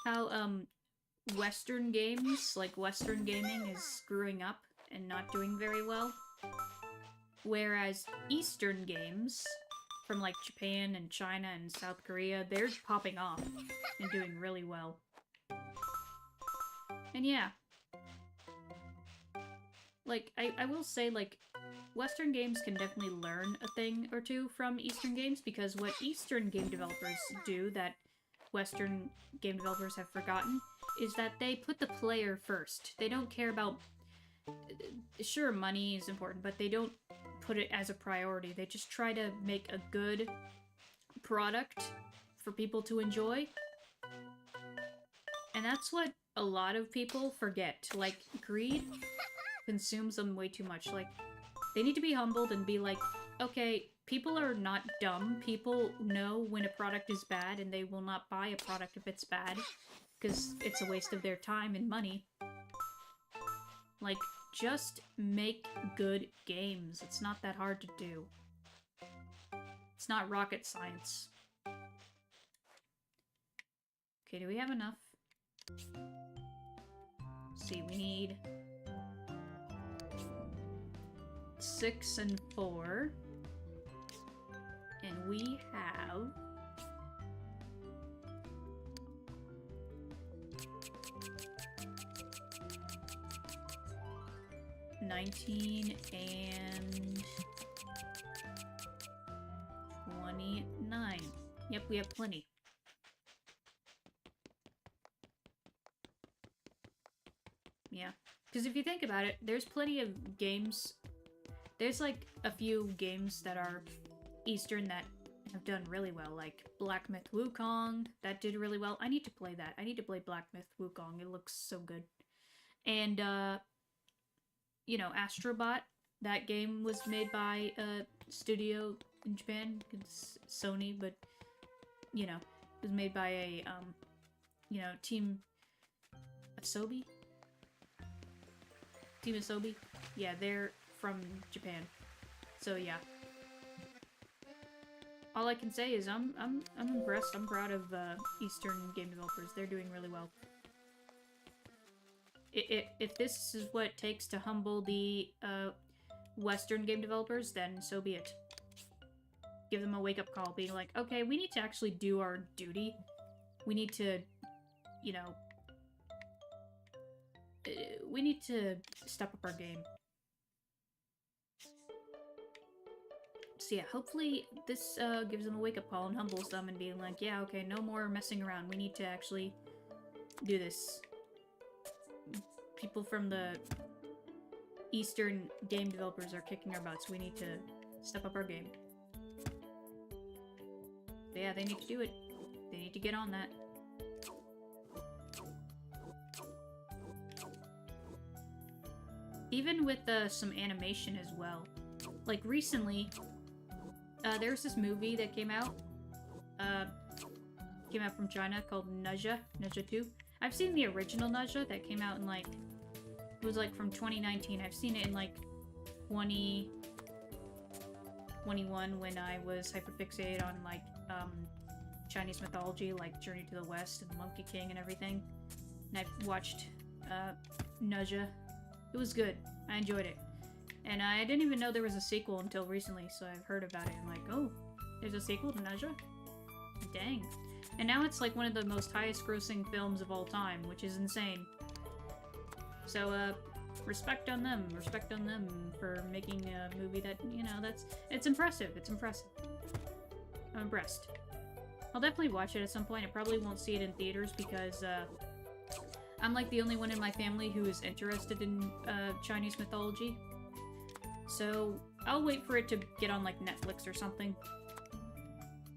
How, Western games, like, Western gaming is screwing up and not doing very well. Whereas Eastern games, from, like, Japan and China and South Korea, they're popping off and doing really well. And yeah. Like, I will say, like, Western games can definitely learn a thing or two from Eastern games, because what Eastern game developers do that Western game developers have forgotten is that they put the player first. They don't care about... Sure, money is important, but they don't put it as a priority. They just try to make a good product for people to enjoy. And that's what a lot of people forget. Like, greed consumes them way too much. Like, they need to be humbled and be like, okay, people are not dumb. People know when a product is bad, and they will not buy a product if it's bad, because it's a waste of their time and money. Like, just make good games. It's not that hard to do. It's not rocket science. Okay, do we have enough? Let's see, we need 6 and 4. And we have 19 and 29. Yep, we have plenty. Yeah. Because if you think about it, there's plenty of games. There's like a few games that are Eastern that have done really well, like Black Myth Wukong, that did really well. I need to play that. I need to play Black Myth Wukong. It looks so good. And, you know, Astrobot, that game was made by a studio in Japan. It's Sony, but, you know, it was made by a, you know, Team Asobi? Team Asobi? Yeah, they're from Japan. So, yeah. All I can say is I'm impressed. I'm proud of Eastern game developers. They're doing really well. If this is what it takes to humble the Western game developers, then so be it. Give them a wake-up call, being like, okay, we need to actually do our duty. We need to, you know, we need to step up our game. So yeah, hopefully this gives them a wake-up call and humbles them and being like, yeah, okay, no more messing around. We need to actually do this. People from the Eastern game developers are kicking our butts. We need to step up our game. So yeah, they need to do it. They need to get on that. Even with some animation as well. Like recently, there was this movie that came out from China called Naja 2. I've seen the original Naja that came out in like, it was like from 2019. I've seen it in like 2021 when I was hyperfixated on like Chinese mythology, like Journey to the West and the Monkey King and everything. And I watched Naja. It was good. I enjoyed it. And I didn't even know there was a sequel until recently, so I've heard about it. I'm like, oh, there's a sequel to Naja? Dang. And now it's like one of the most highest grossing films of all time, which is insane. So, respect on them. Respect on them for making a movie that, you know, it's impressive. It's impressive. I'm impressed. I'll definitely watch it at some point. I probably won't see it in theaters because, I'm like the only one in my family who is interested in, Chinese mythology. So, I'll wait for it to get on, like, Netflix or something.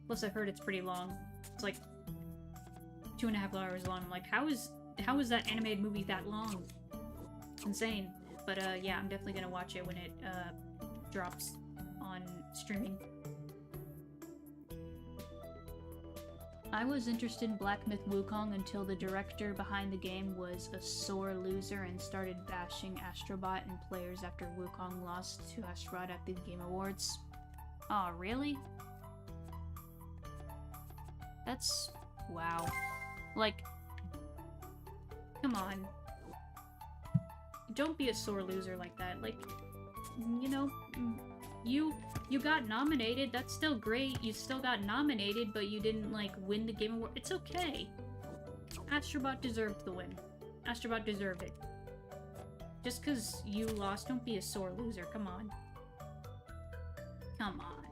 Plus, I've heard it's pretty long. It's like 2.5 hours long. I'm like, how is that animated movie that long? It's insane. But, yeah, I'm definitely gonna watch it when it, drops on streaming. I was interested in Black Myth Wukong until the director behind the game was a sore loser and started bashing Astrobot and players after Wukong lost to Astrobot at the Game Awards. Aw, really? That's... wow. Like... come on. Don't be a sore loser like that. Like, you know... You got nominated, that's still great. You still got nominated, but you didn't, like, win the Game Award. It's okay. Astrobot deserved the win. Astrobot deserved it. Just because you lost, don't be a sore loser. Come on. Come on.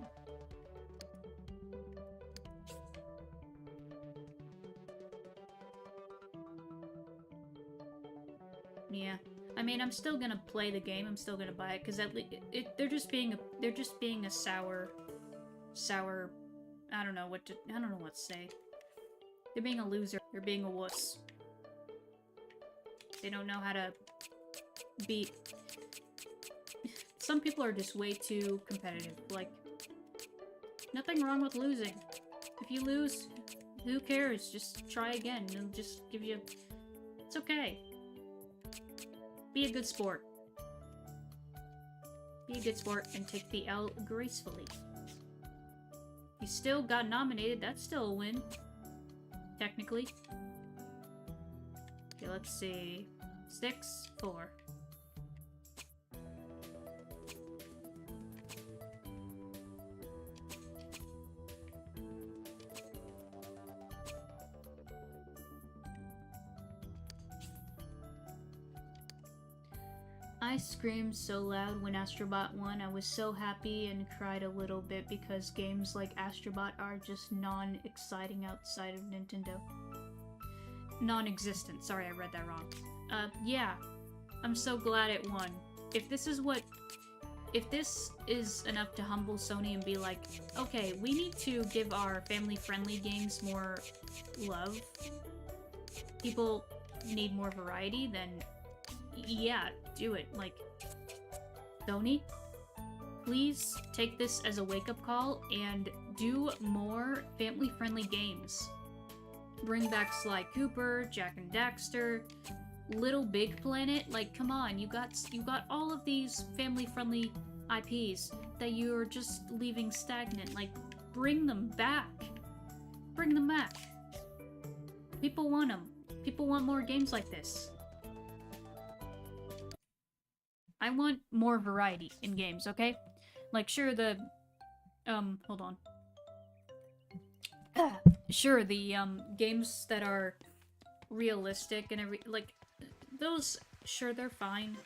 Yeah. I mean, I'm still gonna play the game. I'm still gonna buy it because at least they're just being a sour. I don't know what to say. They're being a loser. They're being a wuss. They don't know how to beat. Some people are just way too competitive. Like, nothing wrong with losing. If you lose, who cares? Just try again. It'll just give you. It's okay. Be a good sport. Be a good sport and take the L gracefully. You still got nominated, that's still a win. Technically. Okay, let's see. 6, 4. I screamed so loud when Astrobot won. I was so happy and cried a little bit because games like Astrobot are just non-exciting outside of Nintendo. Non-existent. Sorry, I read that wrong. Yeah. I'm so glad it won. If this is enough to humble Sony and be like, okay, we need to give our family-friendly games more love. People need more variety, then yeah, do it. Like, Sony, please take this as a wake-up call and do more family-friendly games. Bring back Sly Cooper, Jak and Daxter, Little Big Planet. Like, come on, you got all of these family-friendly IPs that you're just leaving stagnant. Like, bring them back. Bring them back. People want them. People want more games like this. I want more variety in games, okay? Like, sure, hold on. Sure, the, games that are realistic and like, those sure, they're fine.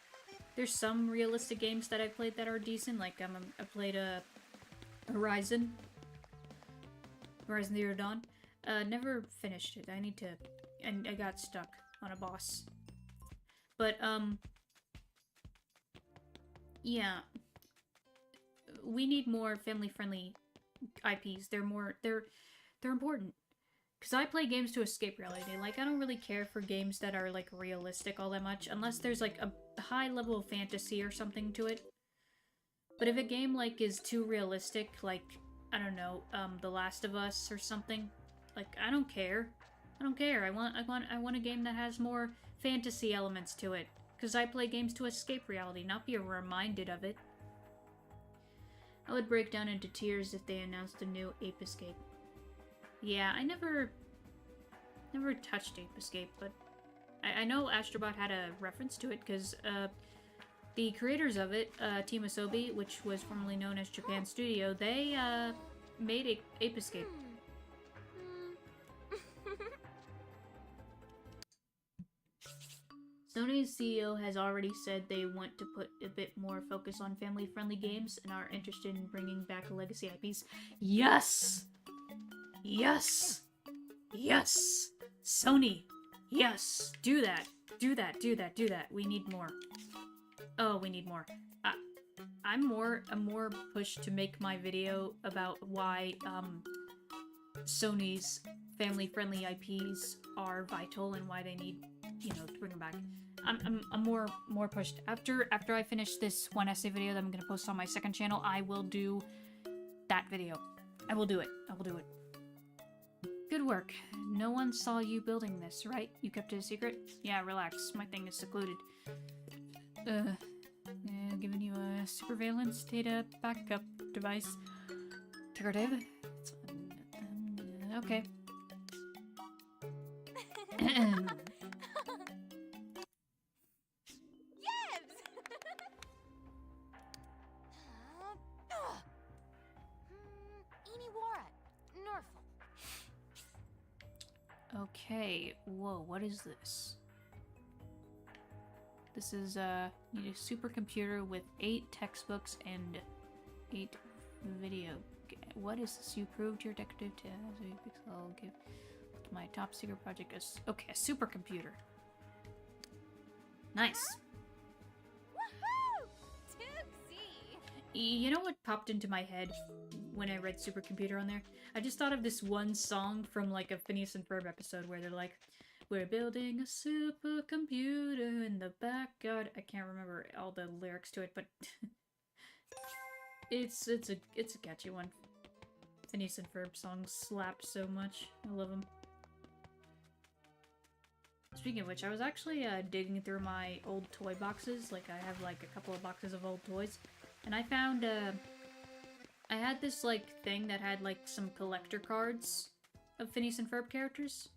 There's some realistic games that I've played that are decent, like I played Horizon Zero Dawn. Never finished it. I need to, and I got stuck on a boss. But yeah, we need more family-friendly IPs. They're important. Because I play games to escape reality. Like, I don't really care for games that are, like, realistic all that much, unless there's, like, a high level of fantasy or something to it. But if a game, like, is too realistic, like, I don't know, The Last of Us or something, like, I don't care. I don't care. I want a game that has more fantasy elements to it. Because I play games to escape reality, not be reminded of it. I would break down into tears if they announced a new Ape Escape. Yeah, I never touched Ape Escape, but I know Astrobot had a reference to it, because the creators of it, Team Asobi, which was formerly known as Japan Studio, they made Ape Escape. Sony's CEO has already said they want to put a bit more focus on family-friendly games and are interested in bringing back legacy IPs. Yes! Yes! Yes! Sony! Yes! Do that! Do that, do that, do that. We need more. Oh, we need more. I'm more pushed to make my video about why, Sony's family-friendly IPs are vital and why they need, you know, to bring them back. I'm more pushed. After I finish this one essay video that I'm gonna post on my second channel, I will do that video. I will do it. I will do it. Good work. No one saw you building this, right? You kept it a secret? Yeah, relax. My thing is secluded. Giving you a surveillance data backup device. Decorative? Okay. Okay, whoa, what is this? This is, need a supercomputer with 8 textbooks and 8 video. What is this? You proved your decorative to I'll give my top secret project okay, a supercomputer. Nice. Woohoo! Tootsie! You know what popped into my head when I read supercomputer on there? I just thought of this one song from like a Phineas and Ferb episode where they're like, "We're building a supercomputer in the backyard." I can't remember all the lyrics to it, but it's a catchy one. Phineas and Ferb songs slap so much. I love them. Speaking of which, I was actually digging through my old toy boxes. Like, I have like a couple of boxes of old toys, and I found I had this like thing that had like some collector cards of Phineas and Ferb characters.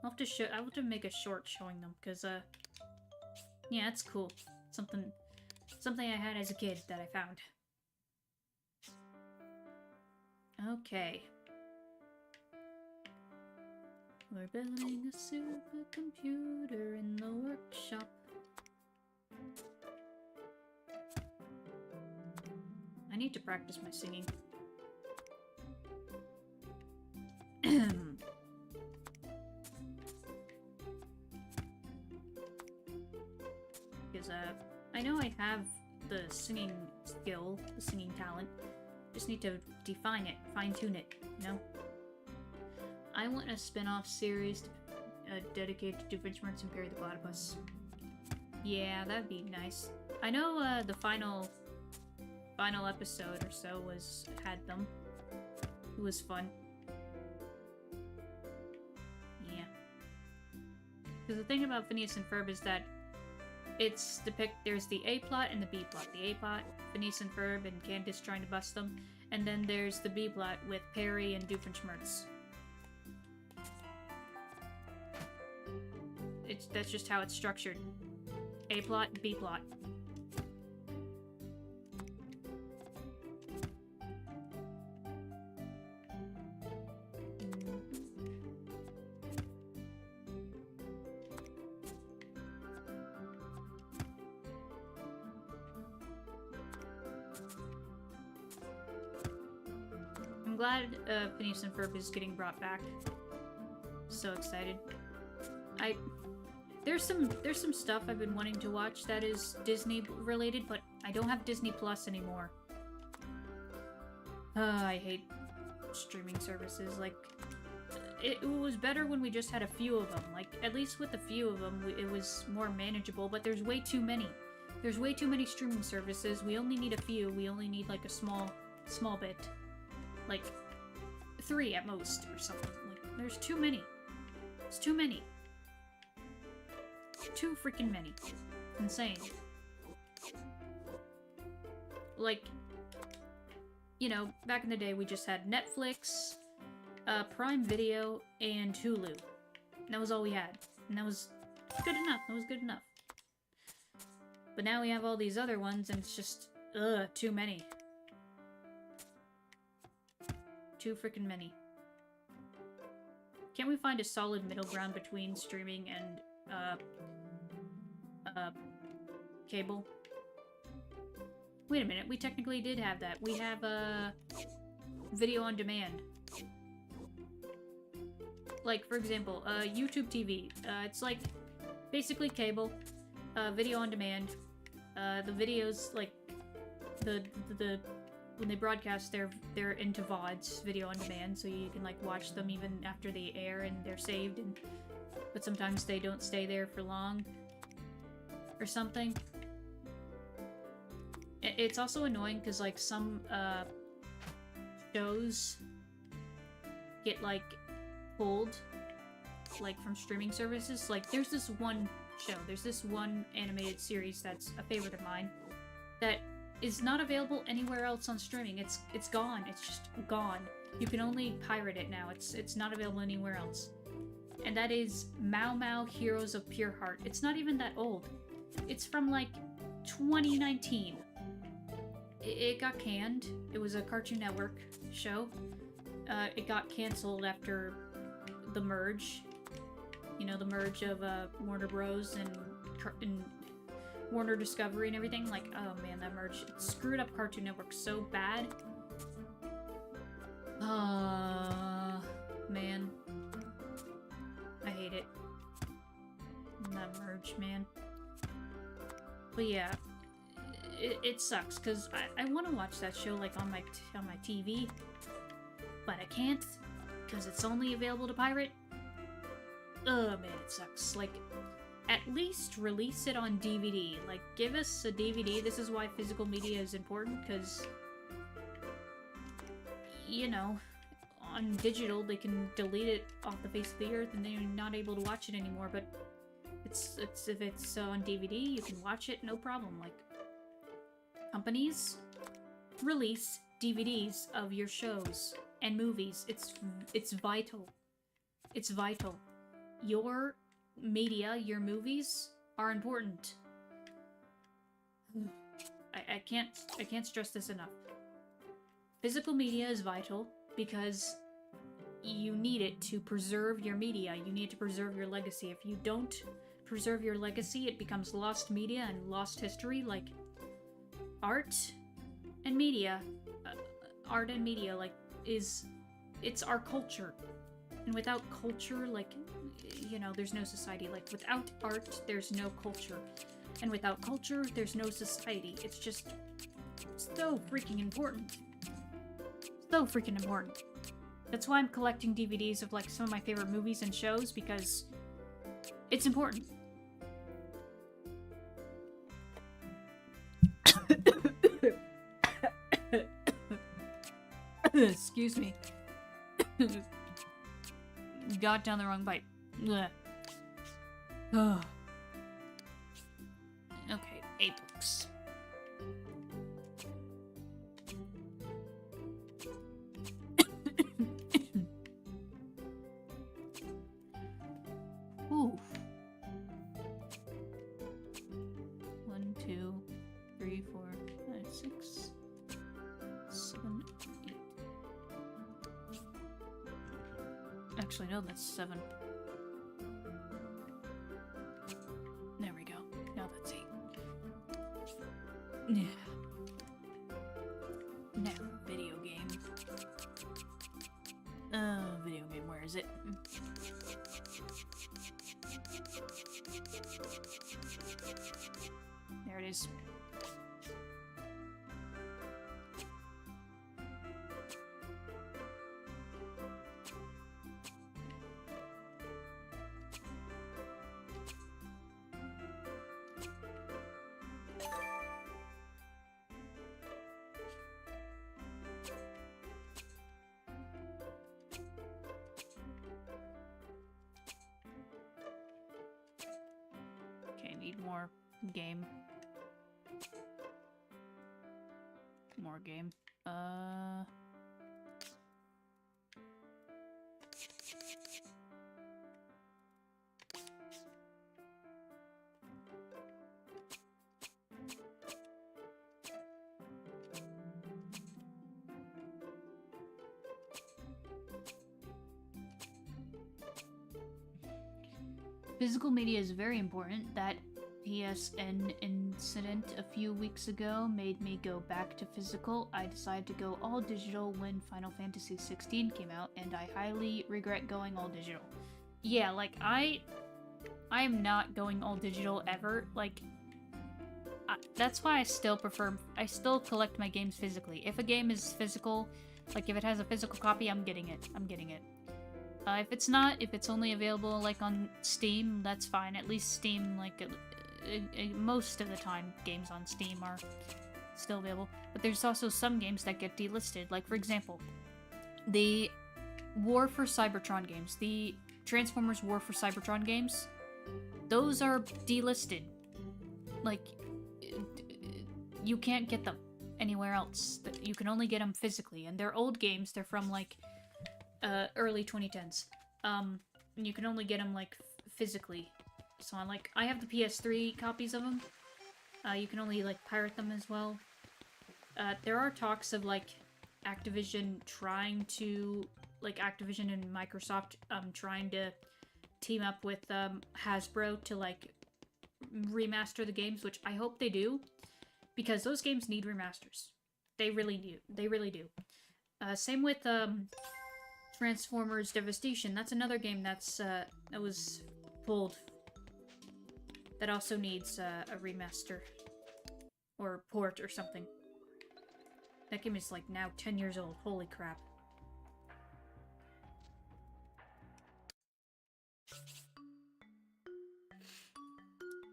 I'll have to make a short showing them, because yeah, it's cool. Something I had as a kid that I found. Okay. We're building a supercomputer in the workshop. I need to practice my singing. Because, I know I have the singing skill, the singing talent. Just need to define it, fine-tune it, you know? I want a spin-off series dedicated to Doofenshmirtz and Perry the Platypus. Yeah, that'd be nice. I know the final episode or so had them. It was fun. Yeah. Because the thing about Phineas and Ferb is that there's the A plot and the B plot. The A plot, Phineas and Ferb and Candace trying to bust them, and then there's the B plot with Perry and Doofenshmirtz. That's just how it's structured. A plot, B plot. glad Phineas and Ferb is getting brought back. So excited. There's some stuff I've been wanting to watch that is Disney related, but I don't have Disney Plus anymore. I hate streaming services. Like, it was better when we just had a few of them. Like, at least with a few of them, it was more manageable, but there's way too many. There's way too many streaming services. We only need a few. We only need, like, a small bit. Like, 3 at most, or something. Like, there's too many. It's too many. Too freaking many. Insane. Like, you know, back in the day, we just had Netflix, Prime Video, and Hulu. And that was all we had. And that was good enough. That was good enough. But now we have all these other ones, and it's just, too many. Too freaking many. Can't we find a solid middle ground between streaming and, cable? Wait a minute, we technically did have that. We have, video on demand. Like, for example, YouTube TV. It's like, basically cable, video on demand. The videos, like, when they broadcast, they're into VODs, video on demand, so you can, like, watch them even after they air and they're saved, but sometimes they don't stay there for long, or something. It's also annoying because, like, some, shows get, like, pulled, like, from streaming services. Like, there's this one animated series that's a favorite of mine that is not available anywhere else on streaming. It's gone. It's just gone. You can only pirate it now. It's not available anywhere else. And that is Mao Mao Heroes of Pure Heart. It's not even that old. It's from, like, 2019. It got canned. It was a Cartoon Network show. It got canceled after the merge. You know, the merge of Warner Bros. and Warner Discovery and everything. Like, oh man, that merge, it screwed up Cartoon Network so bad. Man. I hate it. That merge, man. But yeah, it sucks, because I want to watch that show, like, on my TV, but I can't, because it's only available to pirate. Oh man, it sucks. Like, at least release it on DVD. Like, give us a DVD. This is why physical media is important, because, you know, on digital, they can delete it off the face of the earth and they're not able to watch it anymore, but if it's on DVD, you can watch it, no problem. Like, companies, release DVDs of your shows and movies. It's vital. It's vital. Your media, your movies are important. I can't stress this enough. Physical media is vital because you need it to preserve your media. You need to preserve your legacy. If you don't preserve your legacy, it becomes lost media and lost history. Like, art and media, like, it's our culture. And without culture, like, you know, there's no society. Like, without art, there's no culture. And without culture, there's no society. It's just so freaking important. So freaking important. That's why I'm collecting DVDs of, like, some of my favorite movies and shows, because it's important. Excuse me. Got down the wrong bite. Ugh. Oh. Okay, 8 books. Ooh. 1, 2, 3, 4, 5, 6, 7, 8. Actually, no, that's 7. There we go. Now that's 8. Yeah. Now, video game. Where is it? There it is. Okay, need more game. More game. Physical media is very important. That PSN incident a few weeks ago made me go back to physical. I decided to go all digital when Final Fantasy XVI came out, and I highly regret going all digital. Yeah, like, I'm not going all digital ever. Like, that's why I still collect my games physically. If a game is physical, like, if it has a physical copy, I'm getting it. If it's not, if it's only available, like, on Steam, that's fine. At least Steam, like, most of the time, games on Steam are still available. But there's also some games that get delisted. Like, for example, the War for Cybertron games, the Transformers War for Cybertron games, those are delisted. Like, you can't get them anywhere else. You can only get them physically, and they're old games. They're from, like, early 2010s. And you can only get them, like, physically. So, I have the PS3 copies of them. You can only, like, pirate them as well. There are talks of, like, Activision and Microsoft, trying to team up with, Hasbro to, like, remaster the games, which I hope they do, because those games need remasters. They really do. They really do. Same with, Transformers Devastation. That's another game that was pulled. That also needs a remaster. Or port or something. That game is like now 10 years old. Holy crap.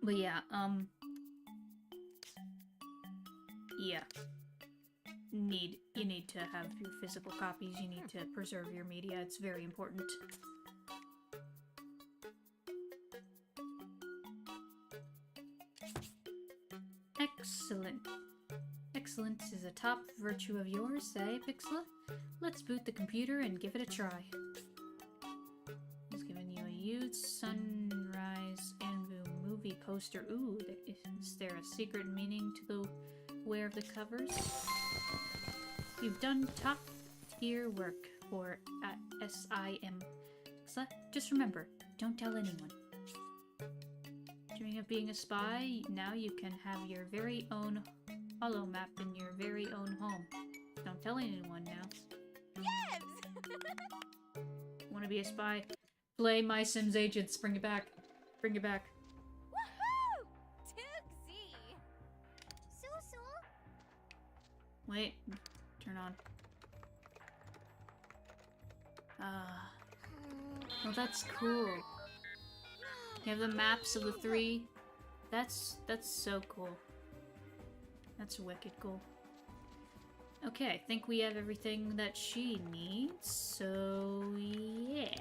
But yeah, yeah. You need to have your physical copies, you need to preserve your media, it's very important. Excellent. Excellence is a top virtue of yours, eh, Pixela? Let's boot the computer and give it a try. He's giving you a huge sunrise Anbu movie poster. Ooh, is there a secret meaning to the wear of the covers? You've done top-tier work for SIM. So, just remember, don't tell anyone. Dreaming of being a spy? Now you can have your very own holo map in your very own home. Don't tell anyone now. Yes! Want to be a spy? Play My Sims Agents. Bring it back. Bring it back. Woohoo! Tuxie! So. Wait. Turn on. Well, that's cool. You have the maps of the three. That's so cool. That's wicked cool. Okay, I think we have everything that she needs, so yeah.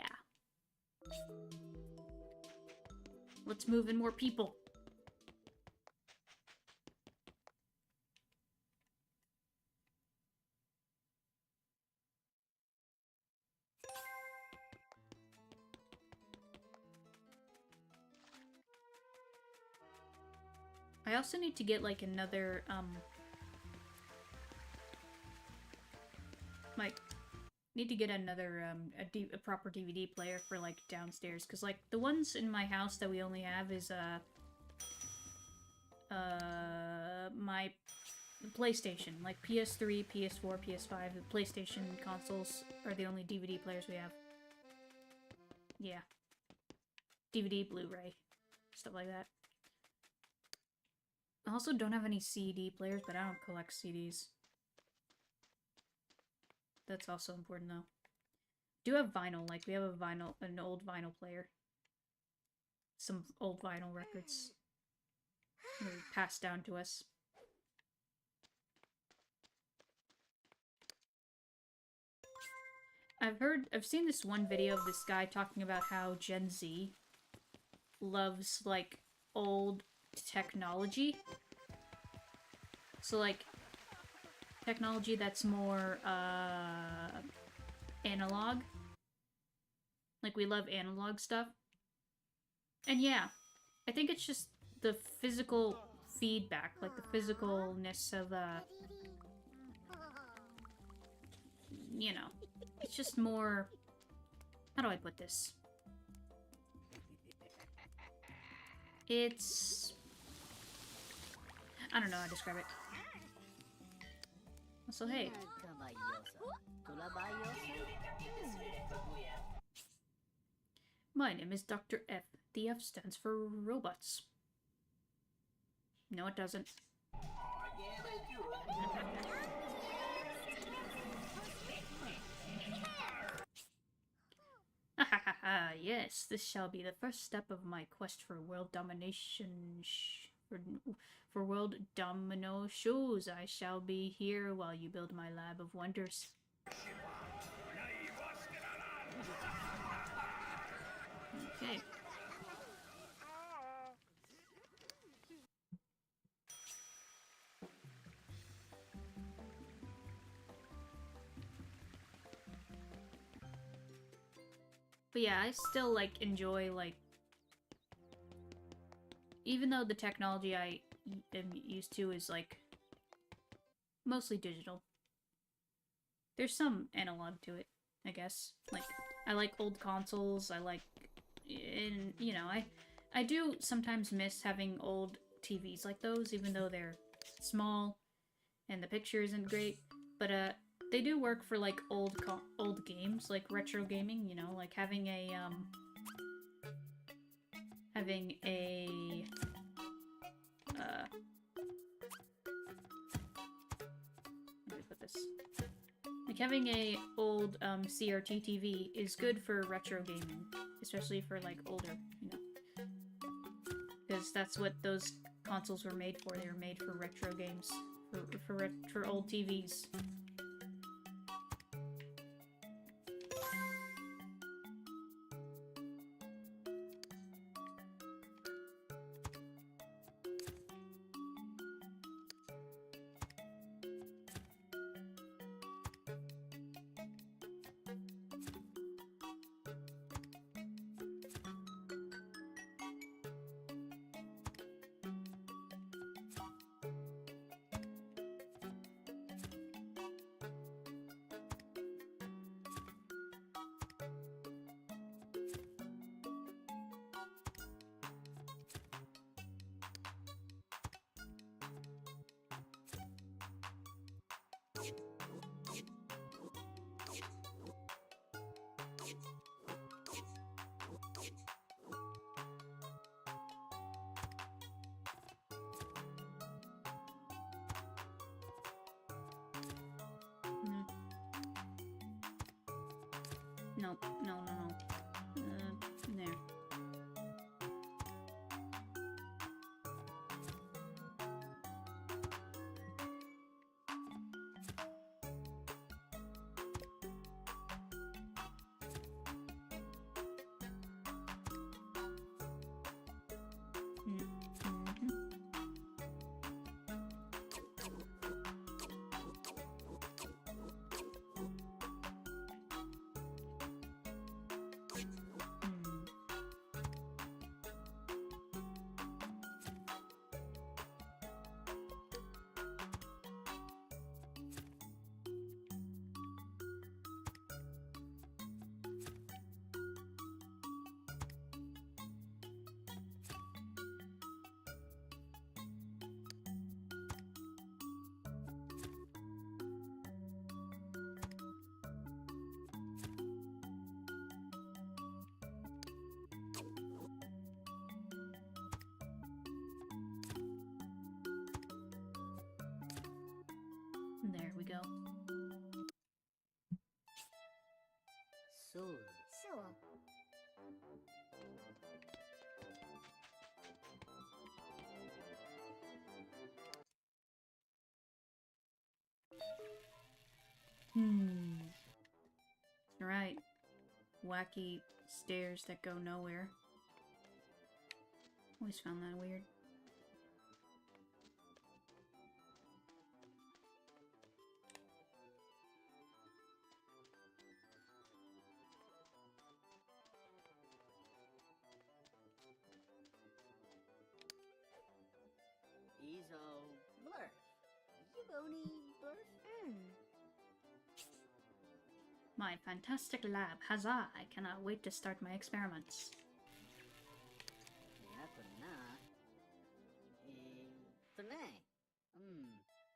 Let's move in more people. I also need to get, like, another, need to get another, a proper DVD player for, like, downstairs, because, like, the ones in my house that we only have is, my PlayStation, like, PS3, PS4, PS5, the PlayStation consoles are the only DVD players we have. yeah. DVD, Blu-ray, stuff like that. I also don't have any CD players, but I don't collect CDs. That's also important, though. Do have vinyl, like, we have an old vinyl player. Some old vinyl records. That were passed down to us. I've seen this one video of this guy talking about how Gen Z loves, like, old technology. So, like, technology that's more, analog. Like, we love analog stuff. And yeah, I think it's just the physical feedback, like the physicalness of, you know, it's just more... How do I put this? It's... I don't know how to describe it. So, hey. My name is Dr. F. The F stands for robots. No, it doesn't. Yes, this shall be the first step of my quest for world domination. For world domino shows, I shall be here while you build my lab of wonders. Okay. But yeah, I still, like, enjoy, like... Even though the technology I am used to is, like, mostly digital. There's some analog to it, I guess. Like, I like old consoles, I like... And, you know, I do sometimes miss having old TVs like those, even though they're small and the picture isn't great. But, they do work for, like, old games, like retro gaming, you know, like having a, how do I put this? Like, having a old, CRT TV is good for retro gaming, especially for, like, older, you know. Because that's what those consoles were made for. They were made for retro games, for old TVs. No, no, no, no. There. Sul. Sure. Right. Wacky stairs that go nowhere. Always found that weird. Ezo blurf. Yiboni blurf. My fantastic lab. Huzzah! I cannot wait to start my experiments. Yapana. Tane.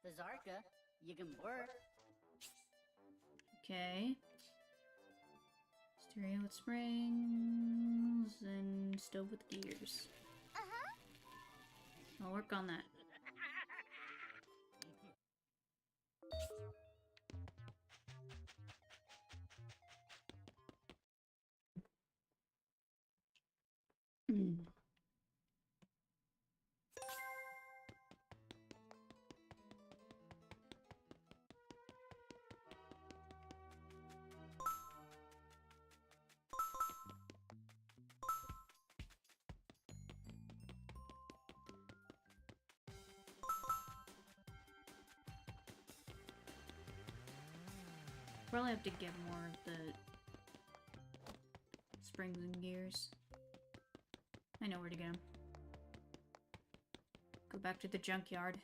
Tazarka. Yigan blurf. Okay. Stereo with springs and stove with gears. I'll work on that. Probably have to get more of the springs and gears. I know where to get them. Go back to the junkyard.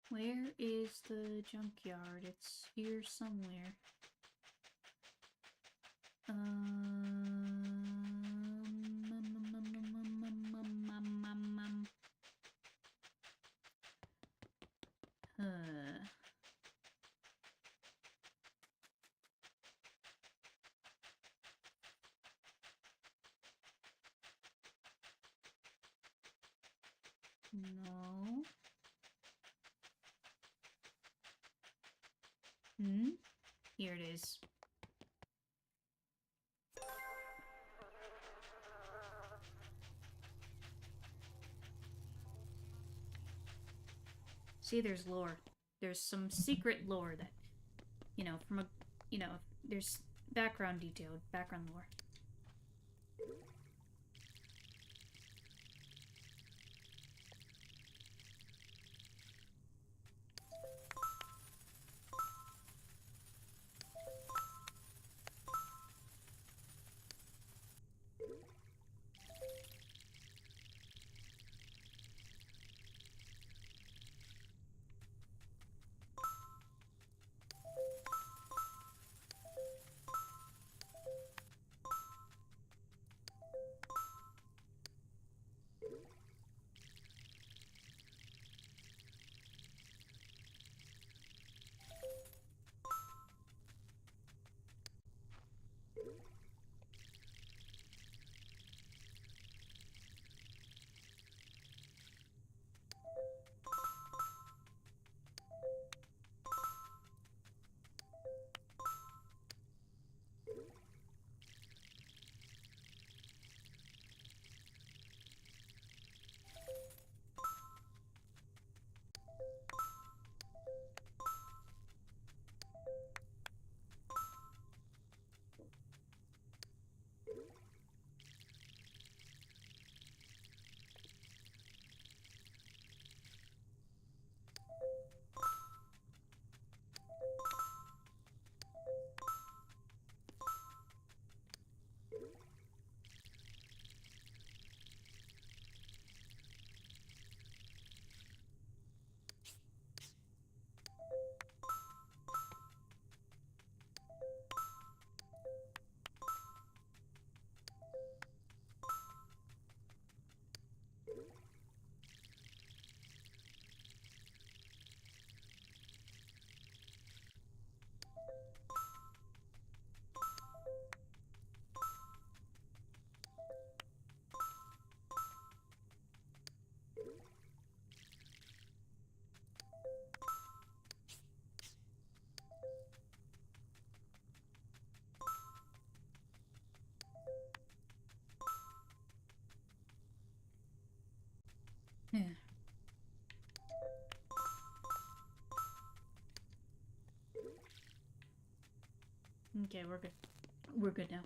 Where is the junkyard? It's here somewhere. No. Here it is. See, there's lore. There's some secret lore that, you know, from a, you know, there's background detail, background lore. Okay, we're good. We're good now.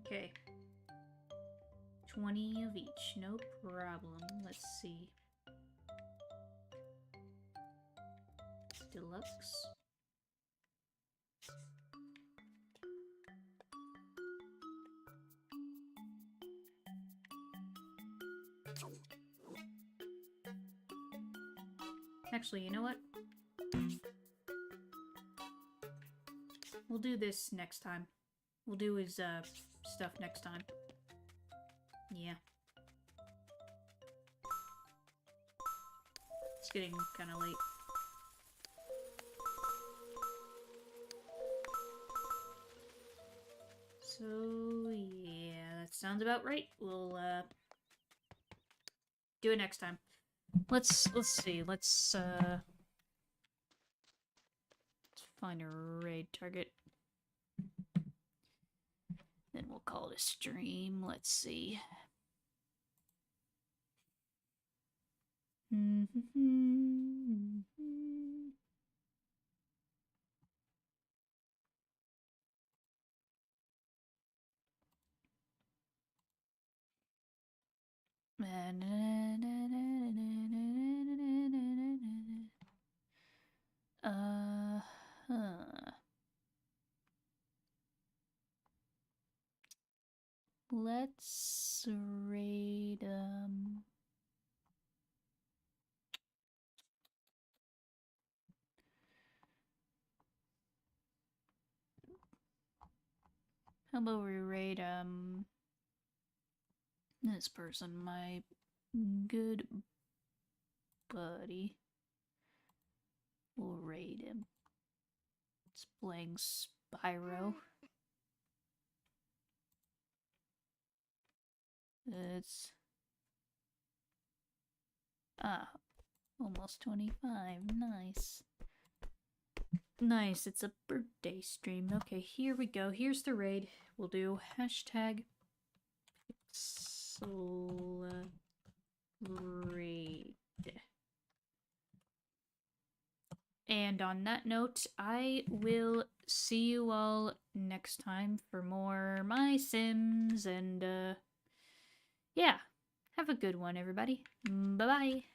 Okay. 20 of each, no problem. Let's see. Deluxe. Actually, you know what? We'll do this next time. We'll do his stuff next time. Yeah. It's getting kind of late. So, yeah, that sounds about right. We'll do it next time. Let's see. Let's find a raid target. Then we'll call it a stream. Let's see. Huh. Let's raid, how about we raid, this person, my good buddy. We'll raid him. It's playing Spyro. It's... almost 25. Nice. Nice, it's a birthday stream. Okay, here we go. Here's the raid. We'll do hashtag pixel raid. And on that note, I will see you all next time for more My Sims, and yeah, have a good one, everybody. Bye-bye.